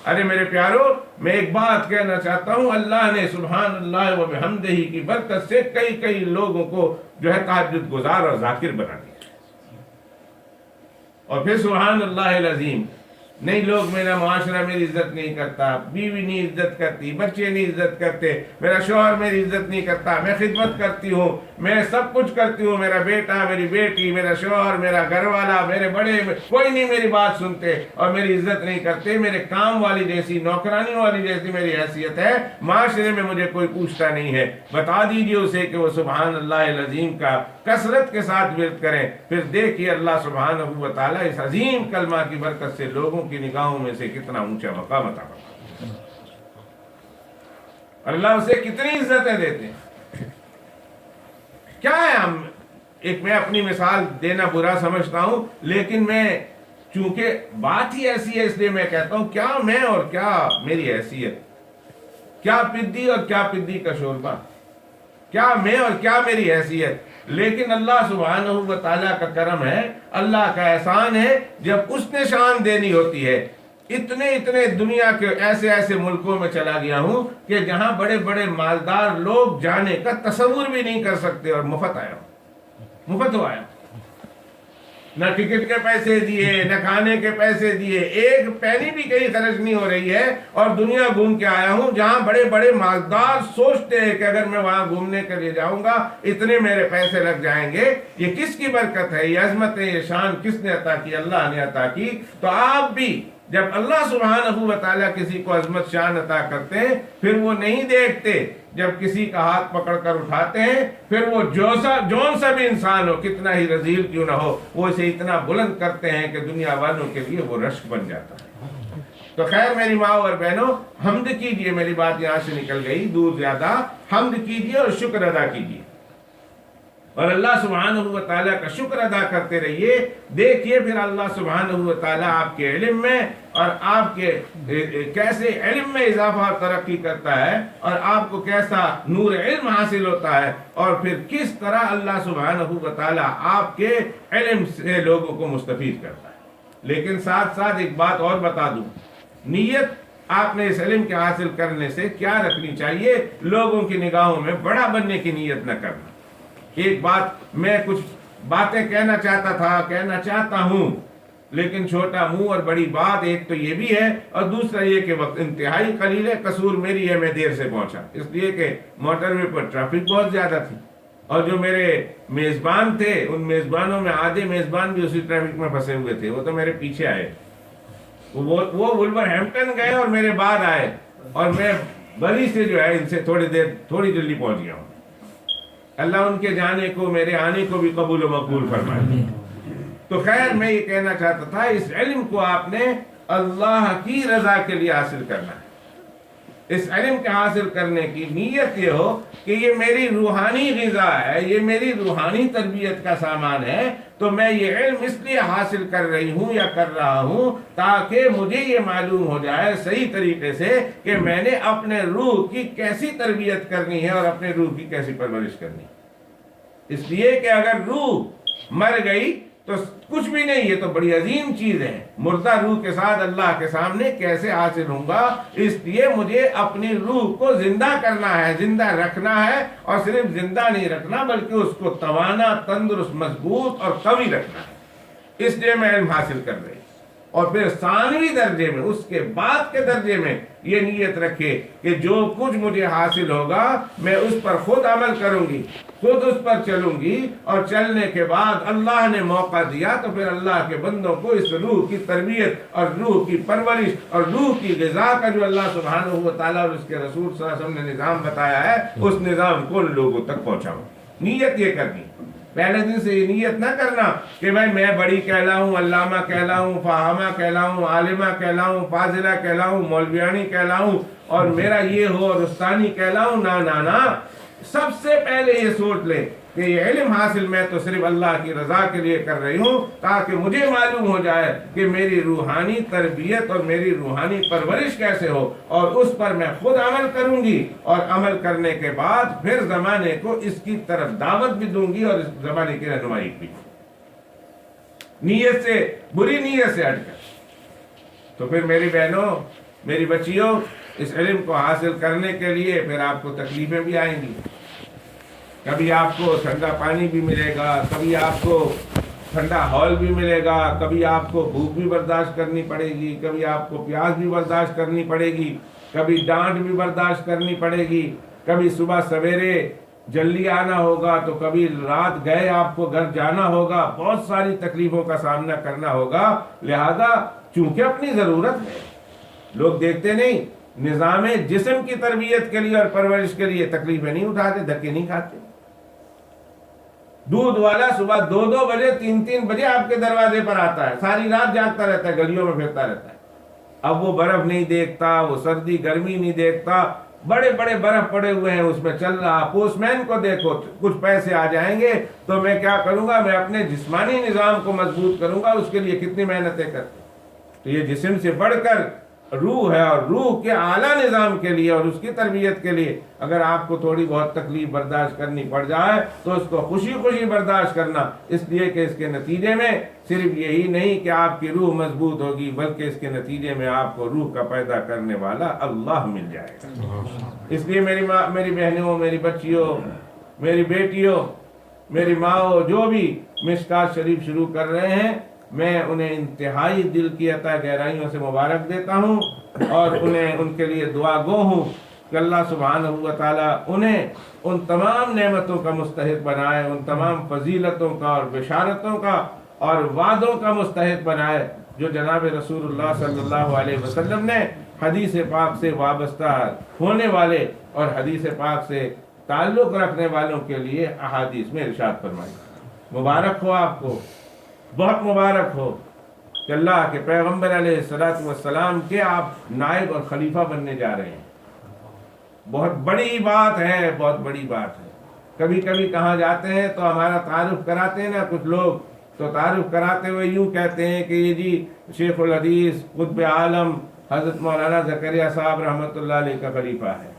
ارے میرے پیارو, میں ایک بات کہنا چاہتا ہوں, اللہ نے سبحان اللہ و بحمدہ کی برکت سے کئی لوگوں کو جو ہے تہجد گزار اور ذاکر بنا دیا. اور پھر سبحان اللہ العظیم, نہیں لوگ, میرا معاشرہ میری عزت نہیں کرتا, بیوی نہیں عزت کرتی, بچے نہیں عزت کرتے, میرا شوہر میری عزت نہیں کرتا, میں خدمت کرتی ہوں, میں سب کچھ کرتی ہوں, میرا بیٹا, میری بیٹی, میرا شوہر, میرا گھر والا, میرے بڑے, کوئی نہیں میری بات سنتے اور میری عزت نہیں کرتے, میرے کام والی جیسی, نوکرانی والی جیسی میری حیثیت ہے, معاشرے میں مجھے کوئی پوچھتا نہیں ہے. بتا دیجئے اسے کہ وہ سبحان اللہ العظیم کا کثرت کے ساتھ ورد کریں, پھر دیکھیے اللہ سبحانہ و تعالیٰ اس عظیم کلمہ کی برکت سے لوگوں کی نگاہوں میں سے کتنا اونچا مقام عطا کرتا ہے, اللہ اسے کتنی عزتیں دیتے ہیں. کیا ہے, ہم ایک, میں اپنی مثال دینا برا سمجھتا ہوں لیکن میں چونکہ بات ہی ایسی ہے اس لیے میں کہتا ہوں کیا میں اور کیا میری حیثیت, کیا پدی اور کیا پدی کا شوربہ, کیا میں اور کیا میری حیثیت. لیکن اللہ سبحانہ و تعالیٰ کا کرم ہے, اللہ کا احسان ہے, جب اس نے شان دینی ہوتی ہے. اتنے دنیا کے ایسے ملکوں میں چلا گیا ہوں کہ جہاں بڑے بڑے مالدار لوگ جانے کا تصور بھی نہیں کر سکتے, اور مفت آیا ہوں, مفت ہو آیا ہوں, نہ ٹکٹ کے پیسے دیے, نہ کھانے کے پیسے دیے, ایک پینی بھی کہیں خرچ نہیں ہو رہی ہے, اور دنیا گھوم کے آیا ہوں جہاں بڑے بڑے مالدار سوچتے ہیں کہ اگر میں وہاں گھومنے کے لیے جاؤں گا اتنے میرے پیسے لگ جائیں گے. یہ کس کی برکت ہے, یہ عظمت ہے, یہ شان کس نے عطا کی, اللہ نے عطا کی. تو آپ بھی جب اللہ سبحانہ و تعالیٰ کسی کو عظمت شان عطا کرتے ہیں, پھر وہ نہیں دیکھتے, جب کسی کا ہاتھ پکڑ کر اٹھاتے ہیں پھر وہ جون سا بھی انسان ہو, کتنا ہی رذیل کیوں نہ ہو, وہ اسے اتنا بلند کرتے ہیں کہ دنیا والوں کے لیے وہ رشک بن جاتا ہے. تو خیر میری ماں اور بہنوں, حمد کیجئے, میری بات یہاں سے نکل گئی دور زیادہ, حمد کیجئے اور شکر ادا کیجئے, اور اللہ سبحانہ و تعالیٰ کا شکر ادا کرتے رہیے. دیکھیے پھر اللہ سبحانہ و تعالیٰ آپ کے علم میں اور آپ کے کیسے علم میں اضافہ اور ترقی کرتا ہے, اور آپ کو کیسا نور علم حاصل ہوتا ہے, اور پھر کس طرح اللہ سبحانہ و تعالیٰ آپ کے علم سے لوگوں کو مستفید کرتا ہے. لیکن ساتھ ساتھ ایک بات اور بتا دوں, نیت آپ نے اس علم کے حاصل کرنے سے کیا رکھنی چاہیے, لوگوں کی نگاہوں میں بڑا بننے کی نیت نہ کرنا. ایک بات میں کچھ باتیں کہنا چاہتا ہوں, لیکن چھوٹا منہ اور بڑی بات, ایک تو یہ بھی ہے, اور دوسرا یہ کہ وقت انتہائی قلیل ہے, قصور میری ہے, میں دیر سے پہنچا اس لیے کہ موٹر وے پر ٹریفک بہت زیادہ تھی, اور جو میرے میزبان تھے ان میزبانوں میں آدھے میزبان بھی اسی ٹریفک میں پھنسے ہوئے تھے, وہ تو میرے پیچھے آئے, وہ ولورہمپٹن گئے اور میرے بعد آئے, اور میں بری سے جو ہے ان سے تھوڑی جلدی پہنچ گیا ہوں. اللہ ان کے جانے کو میرے آنے کو بھی قبول و مقبول فرمائے. تو خیر میں یہ کہنا چاہتا تھا, اس علم کو آپ نے اللہ کی رضا کے لیے حاصل کرنا ہے. اس علم کے حاصل کرنے کی نیت یہ ہو کہ یہ میری روحانی غذا ہے، یہ میری روحانی تربیت کا سامان ہے، تو میں یہ علم اس لیے حاصل کر رہی ہوں یا کر رہا ہوں تاکہ مجھے یہ معلوم ہو جائے صحیح طریقے سے کہ میں نے اپنے روح کی کیسی تربیت کرنی ہے اور اپنے روح کی کیسی پرورش کرنی ہے۔ اس لیے کہ اگر روح مر گئی تو کچھ بھی نہیں، یہ تو بڑی عظیم چیز ہے۔ مردہ روح کے ساتھ اللہ کے سامنے کیسے حاصل ہوں گا؟ اس لیے مجھے اپنی روح کو زندہ کرنا ہے، زندہ رکھنا ہے، اور صرف زندہ نہیں رکھنا بلکہ اس کو توانا، تندرست، مضبوط اور قوی رکھنا ہے۔ اس لیے میں علم حاصل کر رہی ہوں۔ اور پھر ثانوی درجے میں، اس کے بعد کے درجے میں یہ نیت رکھے کہ جو کچھ مجھے حاصل ہوگا میں اس پر خود عمل کروں گی، خود اس پر چلوں گی، اور چلنے کے بعد اللہ نے موقع دیا تو پھر اللہ کے بندوں کو اس روح کی تربیت اور روح کی پرورش اور روح کی غذا کا جو اللہ سبحانہ و تعالیٰ اور اس کے رسول صلی اللہ علیہ وسلم نے نظام بتایا ہے، اس نظام کو ان لوگوں تک پہنچاؤں۔ نیت یہ کرنی، پہلے دن سے یہ نیت نہ کرنا کہ بھائی میں بڑی کہلاؤں، علامہ کہلاؤں، فاہمہ کہلاؤں، عالمہ کہلاؤں، فاضلہ کہلاؤں، مولویانی کہلاؤں، اور میرا یہ ہو، رستانی کہلاؤں۔ نہ، سب سے پہلے یہ سوچ لے کہ یہ علم حاصل میں تو صرف اللہ کی رضا کے لیے کر رہی ہوں تاکہ مجھے معلوم ہو جائے کہ میری روحانی تربیت اور میری روحانی پرورش کیسے ہو، اور اس پر میں خود عمل کروں گی، اور عمل کرنے کے بعد پھر زمانے کو اس کی طرف دعوت بھی دوں گی اور اس زمانے کی رہنمائی بھی۔ نیت سے، بری نیت سے ہٹ کر۔ تو پھر میری بہنوں، میری بچیوں، اس علم کو حاصل کرنے کے لیے پھر آپ کو تکلیفیں بھی آئیں گی۔ کبھی آپ کو ٹھنڈا پانی بھی ملے گا، کبھی آپ کو ٹھنڈا ہال بھی ملے گا، کبھی آپ کو بھوک بھی برداشت کرنی پڑے گی، کبھی آپ کو پیاس بھی برداشت کرنی پڑے گی، کبھی ڈانٹ بھی برداشت کرنی پڑے گی، کبھی صبح سویرے جلدی آنا ہوگا تو کبھی رات گئے آپ کو گھر جانا ہوگا، بہت ساری تکلیفوں کا سامنا کرنا ہوگا۔ لہذا چونکہ اپنی ضرورت ہے، لوگ دیکھتے نہیں، نظام جسم کی تربیت کے لیے اور پرورش کے لیے تکلیفیں نہیں اٹھاتے، دھکے نہیں کھاتے۔ دودھ والا صبح 2 بجے 3 بجے آپ کے دروازے پر آتا ہے، ساری رات جاگتا رہتا ہے، گلیوں میں پھرتا رہتا ہے۔ اب وہ برف نہیں دیکھتا، وہ سردی گرمی نہیں دیکھتا، بڑے بڑے برف پڑے ہوئے ہیں، اس میں چل رہا۔ پوسٹ مین کو دیکھو، کچھ پیسے آ جائیں گے تو میں کیا کروں گا، میں اپنے جسمانی نظام کو مضبوط کروں گا، اس کے لیے کتنی محنتیں کرتے۔ تو یہ جسم سے بڑھ کر روح ہے، اور روح کے اعلیٰ نظام کے لیے اور اس کی تربیت کے لیے اگر آپ کو تھوڑی بہت تکلیف برداشت کرنی پڑ جائے تو اس کو خوشی خوشی برداشت کرنا، اس لیے کہ اس کے نتیجے میں صرف یہی نہیں کہ آپ کی روح مضبوط ہوگی بلکہ اس کے نتیجے میں آپ کو روح کا پیدا کرنے والا اللہ مل جائے گا۔ اس لیے میری ماں، میری بہنوں، میری بچیوں، میری بیٹیوں، میری ماں، جو بھی مشکات شریف شروع کر رہے ہیں، میں انہیں انتہائی دل کی عطا گہرائیوں سے مبارک دیتا ہوں، اور انہیں ان کے لیے دعا گو ہوں کہ اللہ سبحانہ و تعالیٰ انہیں ان تمام نعمتوں کا مستحق بنائے، ان تمام فضیلتوں کا اور بشارتوں کا اور وعدوں کا مستحق بنائے جو جناب رسول اللہ صلی اللہ علیہ وسلم نے حدیث پاک سے وابستہ ہونے والے اور حدیث پاک سے تعلق رکھنے والوں کے لیے احادیث میں ارشاد فرمائی۔ مبارک ہو آپ کو، بہت مبارک ہو کہ اللہ کے پیغمبر علیہ الصلوۃ والسلام کے آپ نائب اور خلیفہ بننے جا رہے ہیں۔ بہت بڑی بات ہے، بہت بڑی بات ہے۔ کبھی کبھی کہاں جاتے ہیں تو ہمارا تعارف کراتے ہیں نا کچھ لوگ، تو تعارف کراتے ہوئے یوں کہتے ہیں کہ یہ جی شیخ الحدیث قطب عالم حضرت مولانا زکریا صاحب رحمۃ اللہ علیہ کا خلیفہ ہے۔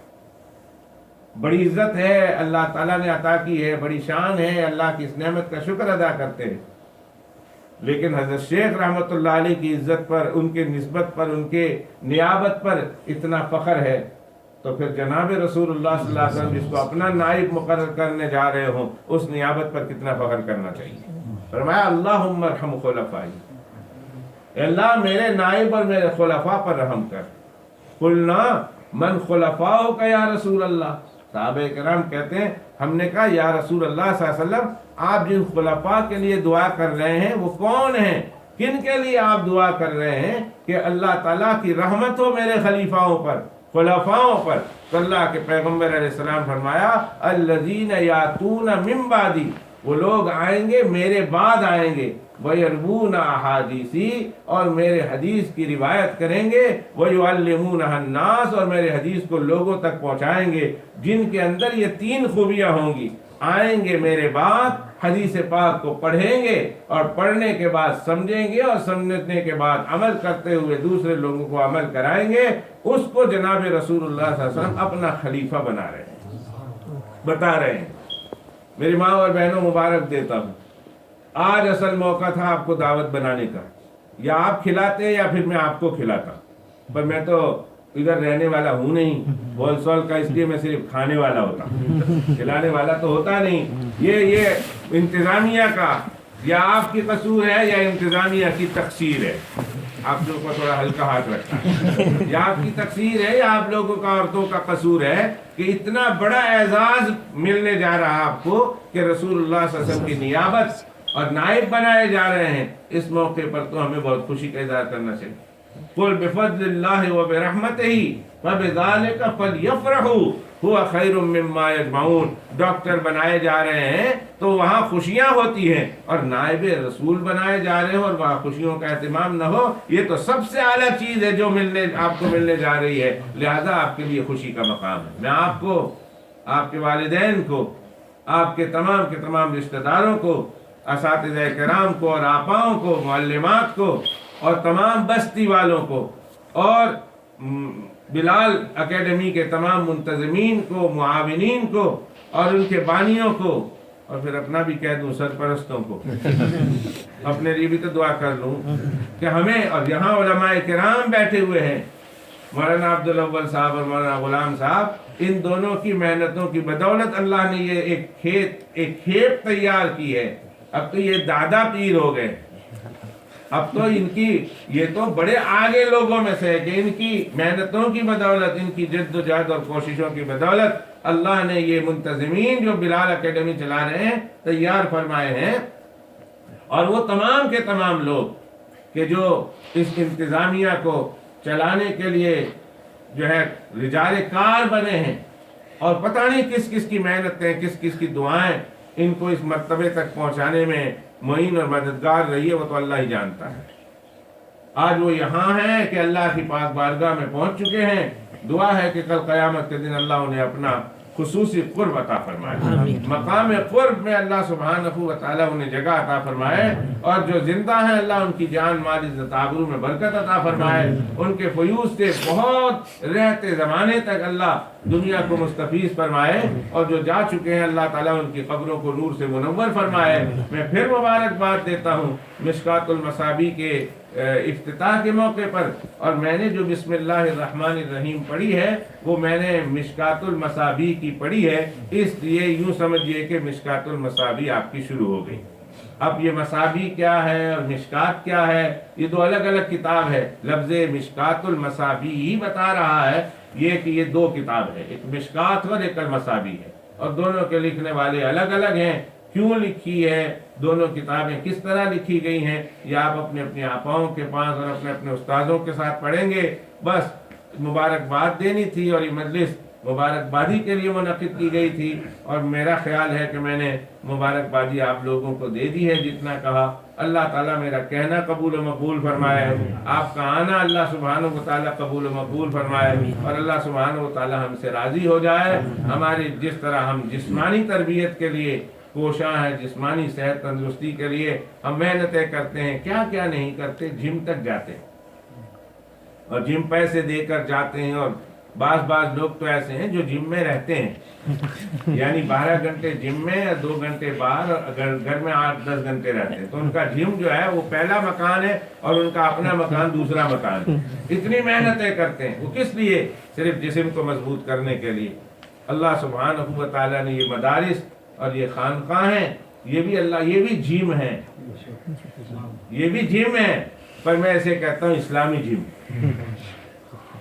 بڑی عزت ہے، اللہ تعالیٰ نے عطا کی ہے، بڑی شان ہے، اللہ کی اس نعمت کا شکر ادا کرتے ہیں۔ لیکن حضرت شیخ رحمۃ اللہ علیہ کی عزت پر، ان کے نسبت پر، ان کے نیابت پر اتنا فخر ہے، تو پھر جناب رسول اللہ صلی اللہ علیہ وسلم جس کو اپنا نائب مقرر کرنے جا رہے ہوں اس نیابت پر کتنا فخر کرنا چاہیے۔ فرمایا اللہم ارحم خلفائی، اے اللہ میرے نائب اور میرے خلفاء پر رحم کر۔ قلنا من خلفاؤک یا رسول اللہ، صحابہ کرام کہتے ہیں ہم نے کہا یا رسول اللہ صلی اللہ علیہ وسلم آپ جن خلفاء کے لیے دعا کر رہے ہیں وہ کون ہیں، کن کے لیے آپ دعا کر رہے ہیں کہ اللہ تعالیٰ کی رحمت ہو میرے خلیفاؤں پر، خلفاؤں پر؟ تو اللہ کے پیغمبر علیہ السلام فرمایا الذین یاتون من بعدی، وہ لوگ آئیں گے میرے بعد آئیں گے، وَيَرْوُونَ أَحَادِيثِ، اور میرے حدیث کی روایت کریں گے، وَيُعَلِّمُونَهَا النَّاسَ، اور میرے حدیث کو لوگوں تک پہنچائیں گے، جن کے اندر یہ 3 خوبیاں ہوں گی۔ آئیں گے میرے بعد، حدیث پاک کو پڑھیں گے اور پڑھنے کے بعد سمجھیں گے اور سمجھنے کے بعد عمل کرتے ہوئے دوسرے لوگوں کو عمل کرائیں گے، اس کو جناب رسول اللہ صلی اللہ علیہ وسلم اپنا خلیفہ بنا رہے ہیں، بتا رہے ہیں۔ میری ماں اور بہنوں مبارک دیتا ہوں، آج اصل موقع تھا آپ کو دعوت بنانے کا، یا آپ کھلاتے یا پھر میں آپ کو کھلاتا، پر میں تو ادھر رہنے والا ہوں نہیں، بول سول کا، اس لیے میں صرف کھانے والا ہوتا، کھلانے والا تو ہوتا نہیں۔ یہ انتظامیہ کا یا آپ کی قصور ہے یا انتظامیہ کی تقصیر ہے، آپ لوگوں کو تھوڑا ہلکا ہاتھ رکھنا ہے، یا آپ کی تقصیر ہے یا آپ لوگوں کا عورتوں کا قصور ہے کہ اتنا بڑا اعزاز ملنے جا رہا ہے آپ کو کہ رسول اللہ صلی اللہ علیہ وسلم کی نیابت اور نائب بنائے جا رہے ہیں۔ اس موقع پر تو ہمیں بہت خوشی کا اظہار کرنا چاہیے۔ قُلْ بِفَضْلِ اللَّهِ وَبِرَحْمَتِهِ فَبِذَلِكَ فَلْيَفْرَحُوا هُوَ خَيْرٌ مِّمَّا يَجْمَعُونَ۔ ڈاکٹر بنائے جا رہے ہیں تو وہاں خوشیاں ہوتی ہیں، اور نائب رسول بنائے جا رہے ہیں اور وہاں خوشیوں کا اہتمام نہ ہو، یہ تو سب سے اعلیٰ چیز ہے جو آپ کو ملنے جا رہی ہے، لہذا آپ کے لیے خوشی کا مقام ہے۔ میں آپ کو، آپ کے والدین کو، آپ کے تمام رشتہ داروں کو، اساتذہ کرام کو اور آپاؤں کو، معلمات کو اور تمام بستی والوں کو اور بلال اکیڈمی کے تمام منتظمین کو، معاونین کو اور ان کے بانیوں کو، اور پھر اپنا بھی کہہ دوں سرپرستوں کو، اپنے لیے بھی تو دعا کر لوں کہ ہمیں، اور یہاں علماء کرام بیٹھے ہوئے ہیں، مولانا عبدالاول صاحب اور مولانا غلام صاحب، ان دونوں کی محنتوں کی بدولت اللہ نے یہ ایک کھیپ تیار کی ہے۔ اب تو یہ دادا پیر ہو گئے، اب تو ان کی، یہ تو بڑے آگے لوگوں میں سے ہے کہ ان کی محنتوں کی بدولت، ان کی جد و جہد اور کوششوں کی بدولت اللہ نے یہ منتظمین جو بلال اکیڈمی چلا رہے ہیں تیار فرمائے ہیں، اور وہ تمام کے تمام لوگ کہ جو اس انتظامیہ کو چلانے کے لیے جو ہے رجال کار بنے ہیں، اور پتہ نہیں کس کس کی محنتیں، کس کس کی دعائیں ان کو اس مرتبے تک پہنچانے میں معین اور مددگار رہی ہے، وہ تو اللہ ہی جانتا ہے۔ آج وہ یہاں ہیں کہ اللہ کی پاک بارگاہ میں پہنچ چکے ہیں، دعا ہے کہ کل قیامت کے دن اللہ انہیں اپنا خصوصی قرب عطا فرمائے، مقام قرب میں اللہ سبحانہ و تعالیٰ انہیں جگہ عطا فرمائے، اور جو زندہ ہیں اللہ ان کی جان مال عزت آبرو میں برکت عطا فرمائے، ان کے فیوز سے بہت رہتے زمانے تک اللہ دنیا کو مستفیض فرمائے، اور جو جا چکے ہیں اللہ تعالیٰ ان کی قبروں کو نور سے منور فرمائے۔ میں پھر مبارکباد دیتا ہوں مشکوٰۃ المصابیح کے افتتاح کے موقع پر، اور میں نے جو بسم اللہ الرحمن الرحیم پڑھی ہے وہ میں نے مشکوٰۃ المصابیح کی پڑھی ہے، اس لیے یوں سمجھیے کہ مشکوٰۃ المصابیح آپ کی شروع ہو گئی۔ اب یہ مصابیح کیا ہے اور مشکوٰۃ کیا ہے، یہ دو الگ الگ کتاب ہے۔ لفظ مشکوٰۃ المصابیح ہی بتا رہا ہے یہ کہ یہ دو کتاب ہے، ایک مشکوٰۃ اور ایک المصابیح ہے، اور دونوں کے لکھنے والے الگ الگ ہیں۔ کیوں لکھی ہے دونوں کتابیں، کس طرح لکھی گئی ہیں، یہ آپ اپنے اپنے آپاؤں کے پاس اور اپنے اپنے استاذوں کے ساتھ پڑھیں گے۔ بس مبارکباد دینی تھی، اور یہ مجلس مبارکبادی کے لیے منعقد کی گئی تھی، اور میرا خیال ہے کہ میں نے مبارکبادی آپ لوگوں کو دے دی ہے جتنا کہا۔ اللہ تعالیٰ میرا کہنا قبول و مقبول فرمائے، آپ کا آنا اللہ سبحانہ و تعالیٰ قبول و مقبول فرمائے، اور اللہ سبحانہ و تعالیٰ ہم سے راضی ہو جائے۔ ہماری جس طرح ہم جسمانی تربیت کے لیے کوشاں ہیں، جسمانی صحت تندرستی کے لیے ہم محنتیں کرتے ہیں، کیا کیا نہیں کرتے، جم تک جاتے ہیں، اور جم پیسے دے کر جاتے ہیں، اور بعض لوگ تو ایسے ہیں جو جم میں رہتے ہیں، یعنی 12 گھنٹے جم میں، 2 گھنٹے باہر، اور گھر میں 8-10 گھنٹے رہتے ہیں، تو ان کا جم جو ہے وہ پہلا مکان ہے اور ان کا اپنا مکان دوسرا مکان ہے۔ اتنی محنتیں کرتے ہیں، وہ کس لیے؟ صرف جسم کو مضبوط کرنے کے لیے۔ اللہ سبحانہ و تعالیٰ نے یہ مدارس اور یہ خانقاہ ہیں، یہ بھی اللہ، یہ بھی جم ہے، یہ بھی جم ہے، پر میں ایسے کہتا ہوں اسلامی جم،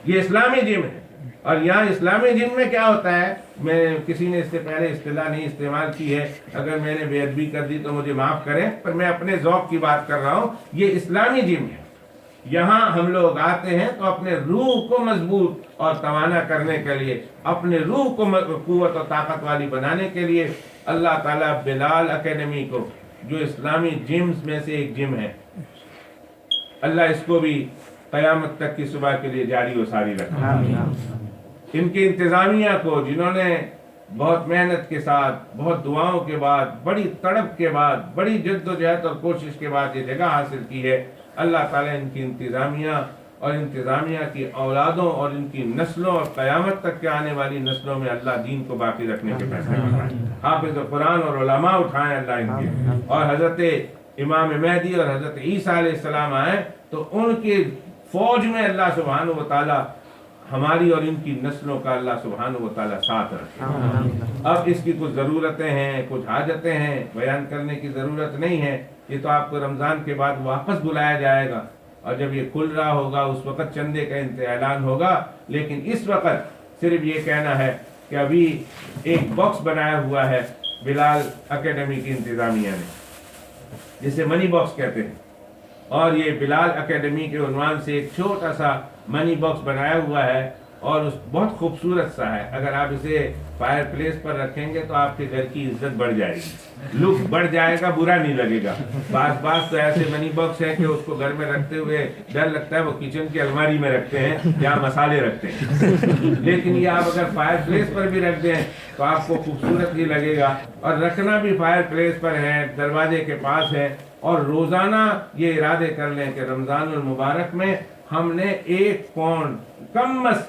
یہ اسلامی جم ہے۔ اور یہاں اسلامی جم میں کیا ہوتا ہے، میں کسی نے اس سے پہلے اصطلاح نہیں استعمال کی ہے، اگر میں نے بے ادبی کر دی تو مجھے معاف کریں، پر میں اپنے ذوق کی بات کر رہا ہوں، یہ اسلامی جم ہے۔ یہاں ہم لوگ آتے ہیں تو اپنے روح کو مضبوط اور توانا کرنے کے لیے، اپنے روح کو قوت اور طاقت والی بنانے کے لیے اللہ تعالیٰ بلال اکیڈمی کو، جو اسلامی جمز میں سے ایک جم ہے، اللہ اس کو بھی قیامت تک کی صبح کے لیے جاری و ساری رکھا۔ ان کی انتظامیہ کو، جنہوں نے بہت محنت کے ساتھ، بہت دعاؤں کے بعد، بڑی تڑپ کے بعد، بڑی جد و جہد اور کوشش کے بعد یہ جگہ حاصل کی ہے، اللہ تعالیٰ ان کی انتظامیہ اور انتظامیہ کی اولادوں اور ان کی نسلوں اور قیامت تک کے آنے والی نسلوں میں اللہ دین کو باقی رکھنے کے فیصلے کرائیں۔ حافظ قرآن اور علماء اٹھائیں اللہ ان کے، اور حضرت امام مہدی اور حضرت عیسیٰ علیہ السلام آئیں تو ان کی فوج میں اللہ سبحانہ و تعالیٰ ہماری اور ان کی نسلوں کا اللہ سبحانہ و تعالیٰ ساتھ رکھے۔ اب اس کی کچھ ضرورتیں ہیں، کچھ حاجتیں ہیں، بیان کرنے کی ضرورت نہیں ہے، یہ تو آپ کو رمضان کے بعد واپس بلایا جائے گا، اور جب یہ کھل رہا ہوگا اس وقت چندے کا اعلان ہوگا۔ لیکن اس وقت صرف یہ کہنا ہے کہ ابھی ایک باکس بنایا ہوا ہے بلال اکیڈمی کی انتظامیہ نے، جسے منی باکس کہتے ہیں، اور یہ بلال اکیڈمی کے عنوان سے ایک چھوٹا سا منی باکس بنایا ہوا ہے، اور بہت خوبصورت سا ہے۔ اگر آپ اسے فائر پلیس پر رکھیں گے تو آپ کے گھر کی عزت بڑھ جائے گی، لک بڑھ جائے گا، برا نہیں لگے گا۔ بعض تو ایسے منی باکس ہیں کہ اس کو گھر میں رکھتے ہوئے ڈر لگتا ہے، وہ کچن کی الماری میں رکھتے ہیں یا مسالے رکھتے ہیں، لیکن یہ آپ اگر فائر پلیس پر بھی رکھ دیں تو آپ کو خوبصورت ہی لگے گا، اور رکھنا بھی فائر پلیس پر ہے، دروازے کے پاس ہے۔ اور روزانہ یہ ارادے کر لیں کہ رمضان المبارک میں ہم نے 1 پاؤنڈ کم از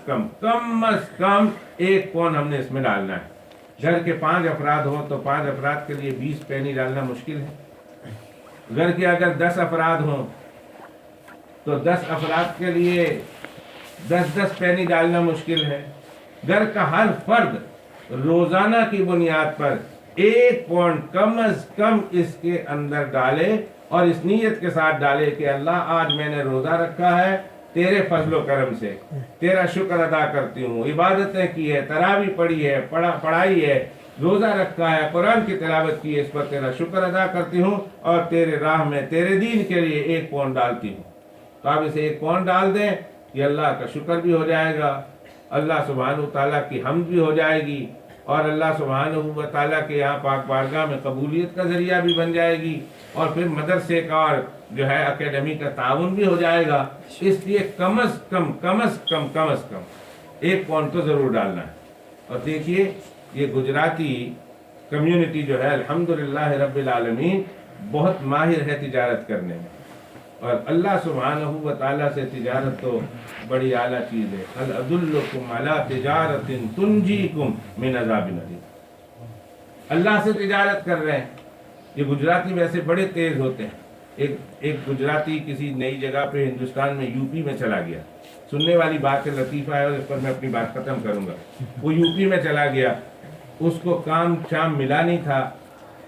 کم 1 پاؤنڈ ہم نے اس میں ڈالنا ہے۔ گھر کے 5 افراد ہوں تو 5 افراد کے لیے 20 پینی ڈالنا مشکل ہے۔ گھر کے اگر 10 افراد ہوں تو 10 افراد کے لیے 10 پینی ڈالنا مشکل ہے۔ گھر کا ہر فرد روزانہ کی بنیاد پر 1 پاؤنڈ کم از کم اس کے اندر ڈالے، اور اس نیت کے ساتھ ڈالے کہ اللہ آج میں نے روزہ رکھا ہے، تیرے فضل و کرم سے تیرا شکر ادا کرتی ہوں، عبادتیں کی ہے، تراویح پڑھی ہے، پڑھائی ہے، روزہ رکھا ہے، قرآن کی تلاوت کی ہے، اس پر تیرا شکر ادا کرتی ہوں، اور تیرے راہ میں تیرے دین کے لیے 1 پاؤنڈ ڈالتی ہوں۔ تو آپ اسے 1 پاؤنڈ ڈال دیں، یہ اللہ کا شکر بھی ہو جائے گا، اللہ سبحانہ تعالیٰ کی حمد بھی ہو جائے گی، اور اللہ سبحانہ تعالیٰ کے یہاں پاک بارگاہ میں قبولیت کا ذریعہ بھی بن جائے گی، اور پھر مدرسے کا اور جو ہے اکیڈمی کا تعاون بھی ہو جائے گا۔ اس لیے کم از کم 1 پاؤنڈ تو ضرور ڈالنا ہے۔ اور دیکھیے یہ گجراتی کمیونٹی جو ہے الحمدللہ رب العالمین بہت ماہر ہے تجارت کرنے میں، اور اللہ سبحانہ و تعالیٰ سے تجارت تو بڑی اعلیٰ چیز ہے۔ هل ادلکم علی تجارت تنجیکم من عذاب الیم، اللہ سے تجارت کر رہے ہیں۔ یہ گجراتی ویسے بڑے تیز ہوتے ہیں۔ ایک گجراتی کسی نئی جگہ پہ ہندوستان میں یو پی میں چلا گیا، سننے والی بات ہے، لطیفہ ہے، اور اس پر میں اپنی بات ختم کروں گا۔ وہ یو پی میں چلا گیا، اس کو کام شام ملا نہیں تھا،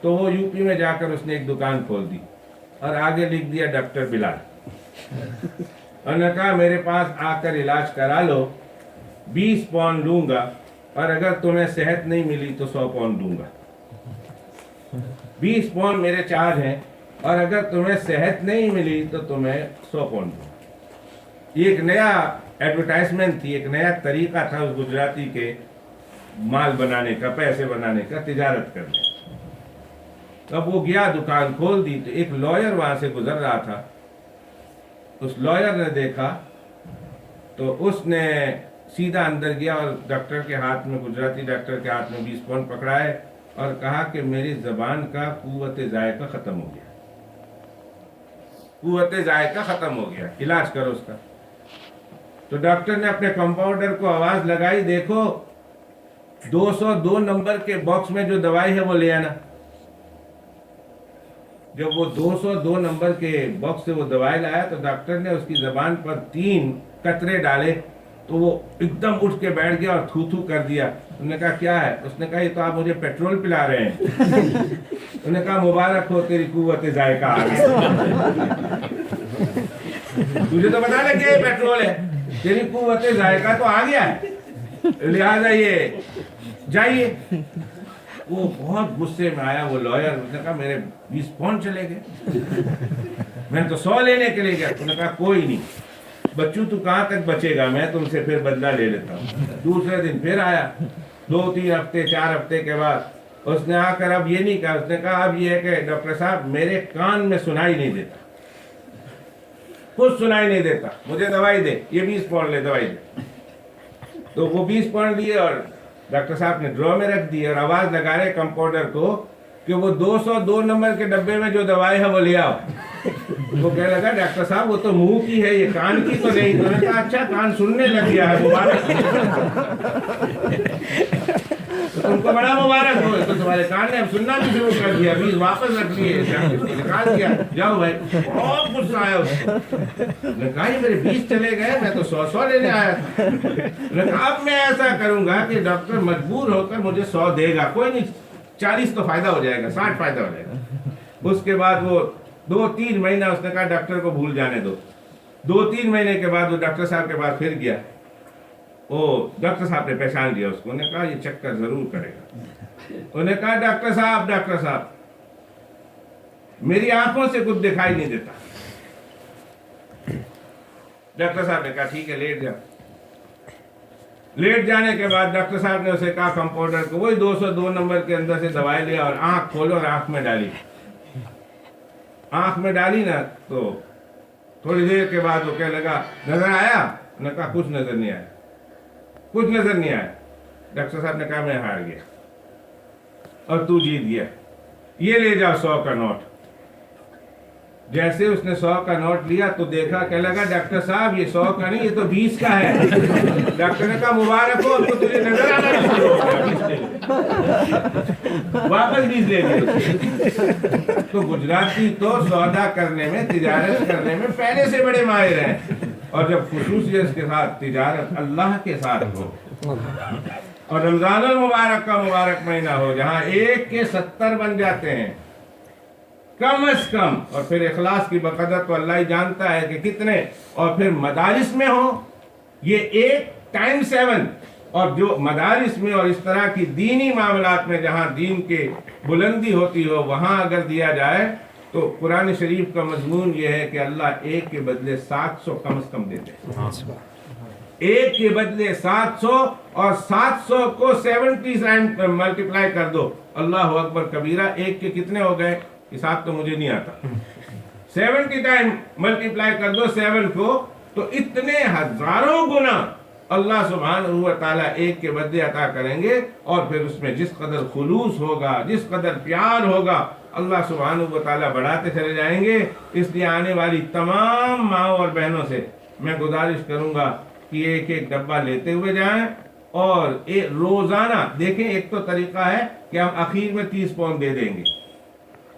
تو وہ یو پی میں جا کر اس نے ایک دکان کھول دی، اور آگے لکھ دیا ڈاکٹر بلال، اور نے کہا میرے پاس آ کر علاج کرا لو، 20 پاؤنڈ لوں گا، اور اگر تمہیں صحت نہیں ملی تو 100 پاؤنڈ دوں گا۔ 20 پاؤنڈ میرے چارج ہیں، اور اگر تمہیں صحت نہیں ملی تو تمہیں 100 پاؤنڈ دوں گا۔ یہ ایک نیا ایڈورٹائزمنٹ تھی، ایک نیا طریقہ تھا اس گجراتی کے مال بنانے کا، پیسے بنانے کا، تجارت کرنے کا۔ اب وہ گیا دکان کھول دی، تو ایک لائر وہاں سے گزر رہا تھا، اس لائر نے دیکھا تو اس نے سیدھا اندر گیا اور ڈاکٹر کے ہاتھ میں، گجراتی ڈاکٹر کے ہاتھ میں 20 پاؤنڈ پکڑائے، اور کہا کہ میری زبان کا قوت ذائقہ ختم ہو گیا، قوت ذائقہ ختم ہو گیا، علاج کرو اس کا۔ تو ڈاکٹر نے اپنے کمپاؤنڈر کو آواز لگائی، دیکھو 202 نمبر کے باکس میں جو دوائی ہے وہ لے آنا۔ جب وہ 202 نمبر کے باکس سے وہ دوائی لایا تو ڈاکٹر نے اس کی زبان پر 3 قطرے ڈالے، تو وہ ایک دم اٹھ کے بیٹھ گیا اور تھو تھو کر دیا۔ انہوں نے کہا کیا ہے؟ اس نے کہا یہ تو آپ مجھے پیٹرول پلا رہے ہیں۔ انہوں نے کہا مبارک ہو، تیری قوت ذائقہ آ گیا، تجھے تو پتا لگ گیا یہ پیٹرول ہے، تیری قوت ذائقہ تو آ گیا ہے، لہٰذا یہ جائیے۔ وہ بہت غصے میں آیا وہ لائر، اس نے کہا میرے 20 پاؤنڈ چلے گئے، میں تو 100 لینے کے لیے گیا۔ اس نے کہا کوئی نہیں بچوں، تو کہاں تک بچے گا، میں تم سے پھر بدلہ لے لیتا ہوں۔ دوسرے دن پھر آیا، 2-3 ہفتے 4 ہفتے کے بعد اس نے آ کر اب یہ نہیں کہا، اس نے کہا اب یہ ہے کہ ڈاکٹر صاحب میرے کان میں سنائی نہیں دیتا، کچھ سنائی نہیں دیتا، مجھے دوائی دے، یہ 20 پاؤنڈ لے دوائی دے۔ تو وہ 20 پاؤنڈ دیے اور ڈاکٹر صاحب نے ڈرا میں رکھ دی اور آواز لگا رہے کمپاؤنڈر کو کہ وہ 202 نمبر کے ڈبے میں جو دوائی ہے وہ لے آؤ۔ وہ کہنے لگا ڈاکٹر صاحب وہ تو منہ کی ہے، یہ کان کی تو نہیں۔ تو نے کہا اچھا کان سننے لگ گیا ہے، مبارک تو تم کو بڑا مبارک ہو، تو تمہارے کان نے اب سننا بھی شروع کر دیا، 20 واپس رکھ لیے، نکال دیا، جاؤ بھائی۔ بہت غصہ آیا اس کو، نے کہا یہ میرے 20 چلے گئے، میں تو 100 لینے آیا تھا۔ نے کہا اب میں ایسا کروں گا کہ ڈاکٹر مجبور ہو کر مجھے 100 دے گا، کوئی نہیں 40 تو فائدہ ہو جائے گا، 60 فائدہ ہو جائے گا۔ اس کے بعد وہ 2-3 مہینہ اس نے کہا ڈاکٹر کو بھول جانے دو۔ 2-3 مہینے کے بعد وہ ڈاکٹر صاحب کے پاس پھر گیا، وہ ڈاکٹر صاحب نے پہچان لیا اس کو، انہوں نے کہا یہ چکر ضرور کرے گا۔ انہوں نے کہا ڈاکٹر صاحب میری آنکھوں سے کچھ دکھائی نہیں دیتا۔ ڈاکٹر صاحب نے کہا ٹھیک ہے لیٹ جا۔ لیٹ جانے کے بعد ڈاکٹر صاحب نے اسے کہا کمپاؤنڈر کو وہی 202 نمبر کے اندر سے دوائی لیا اور آنکھ کھولو اور آنکھ میں ڈالی۔ آنکھ میں ڈالی نا تو تھوڑی دیر کے بعد وہ کہنے لگا نظر آیا؟ انہوں نے کہا کچھ نظر نہیں آیا، کچھ نظر نہیں آیا۔ ڈاکٹر صاحب نے کہا میں ہار گیا اور تو جیت گیا، یہ لے جاؤ 100 کا نوٹ۔ جیسے اس نے 100 کا نوٹ لیا تو دیکھا، کہنے لگا ڈاکٹر صاحب یہ 100 کا نہیں یہ تو 20 کا ہے۔ ڈاکٹر نے کہا مبارک ہو، اب تو تجھے نظر آنا بھی شروع ہو گیا، 20 لے لے۔ واپس 20 لے لیے۔ تو گجراتی تو سودا کرنے میں، تجارت کرنے میں پہلے سے بڑے ماہر ہیں، اور جب خصوصیت کے ساتھ تجارت اللہ کے ساتھ ہو اور رمضان المبارک کا مبارک مہینہ ہو جہاں 1 کے 70 بن جاتے ہیں کم از کم، اور پھر اخلاص کی بقدر تو اللہ ہی جانتا ہے کہ کتنے، اور پھر مدارس میں ہو یہ 1 × 7، اور جو مدارس میں اور اس طرح کی دینی معاملات میں جہاں دین کے بلندی ہوتی ہو وہاں اگر دیا جائے تو قرآن شریف کا مضمون یہ ہے کہ اللہ 1 کے بدلے 700 کم از کم دیتے ہیں۔ 1 کے بدلے 700، اور 700 کو 70 ٹائم ملٹیپلائی کر دو، اللہ اکبر کبیرہ۔ 1 کے کتنے ہو گئے حساب تو مجھے نہیں آتا، 70 ٹائم ملٹیپلائی کر دو 7 کو، تو اتنے ہزاروں گنا اللہ سبحانہ و تعالیٰ 1 کے بدلے عطا کریں گے، اور پھر اس میں جس قدر خلوص ہوگا، جس قدر پیار ہوگا، اللہ سبحانہ و تعالیٰ بڑھاتے چلے جائیں گے۔ اس لیے آنے والی تمام ماؤں اور بہنوں سے میں گزارش کروں گا کہ 1 ڈبہ لیتے ہوئے جائیں، اور روزانہ دیکھیں۔ ایک تو طریقہ ہے کہ ہم اخیر میں 30 پاؤنڈ دے دیں گے،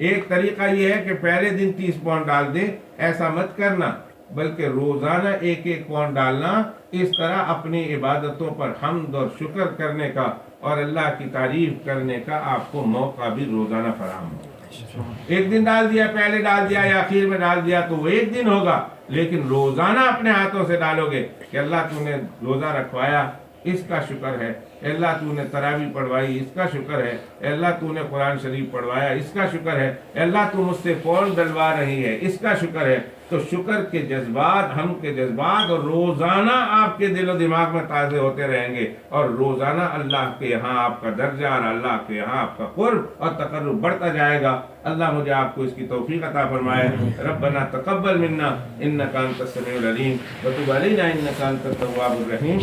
ایک طریقہ یہ ہے کہ پہلے دن 30 پاؤنڈ ڈال دیں، ایسا مت کرنا، بلکہ روزانہ 1 پاؤنڈ ڈالنا۔ اس طرح اپنی عبادتوں پر حمد اور شکر کرنے کا اور اللہ کی تعریف کرنے کا آپ کو موقع بھی روزانہ فراہم ہوگا۔ 1 دن ڈال دیا، پہلے ڈال دیا یا آخر میں ڈال دیا تو وہ 1 دن ہوگا، لیکن روزانہ اپنے ہاتھوں سے ڈالو گے کہ اللہ تو نے روزہ رکھوایا، اس کا شکر ہے، اللہ تو نے تراویح پڑھوائی، اس کا شکر ہے، اللہ تو نے قرآن شریف پڑھوایا، اس کا شکر ہے، اللہ تو مجھ سے پاؤنڈ ڈلوا رہی ہے، اس کا شکر ہے۔ تو شکر کے جذبات، ہم کے جذبات، اور روزانہ آپ کے دل و دماغ میں تازے ہوتے رہیں گے، اور روزانہ اللہ کے یہاں آپ کا درجہ اور اللہ کے یہاں آپ کا قرب اور تقرب بڑھتا جائے گا۔ اللہ مجھے آپ کو اس کی توفیق عطا فرمائے۔ ربنا تقبل منا انک انت السمیع العلیم وتب علینا انک انت التواب الرحیم۔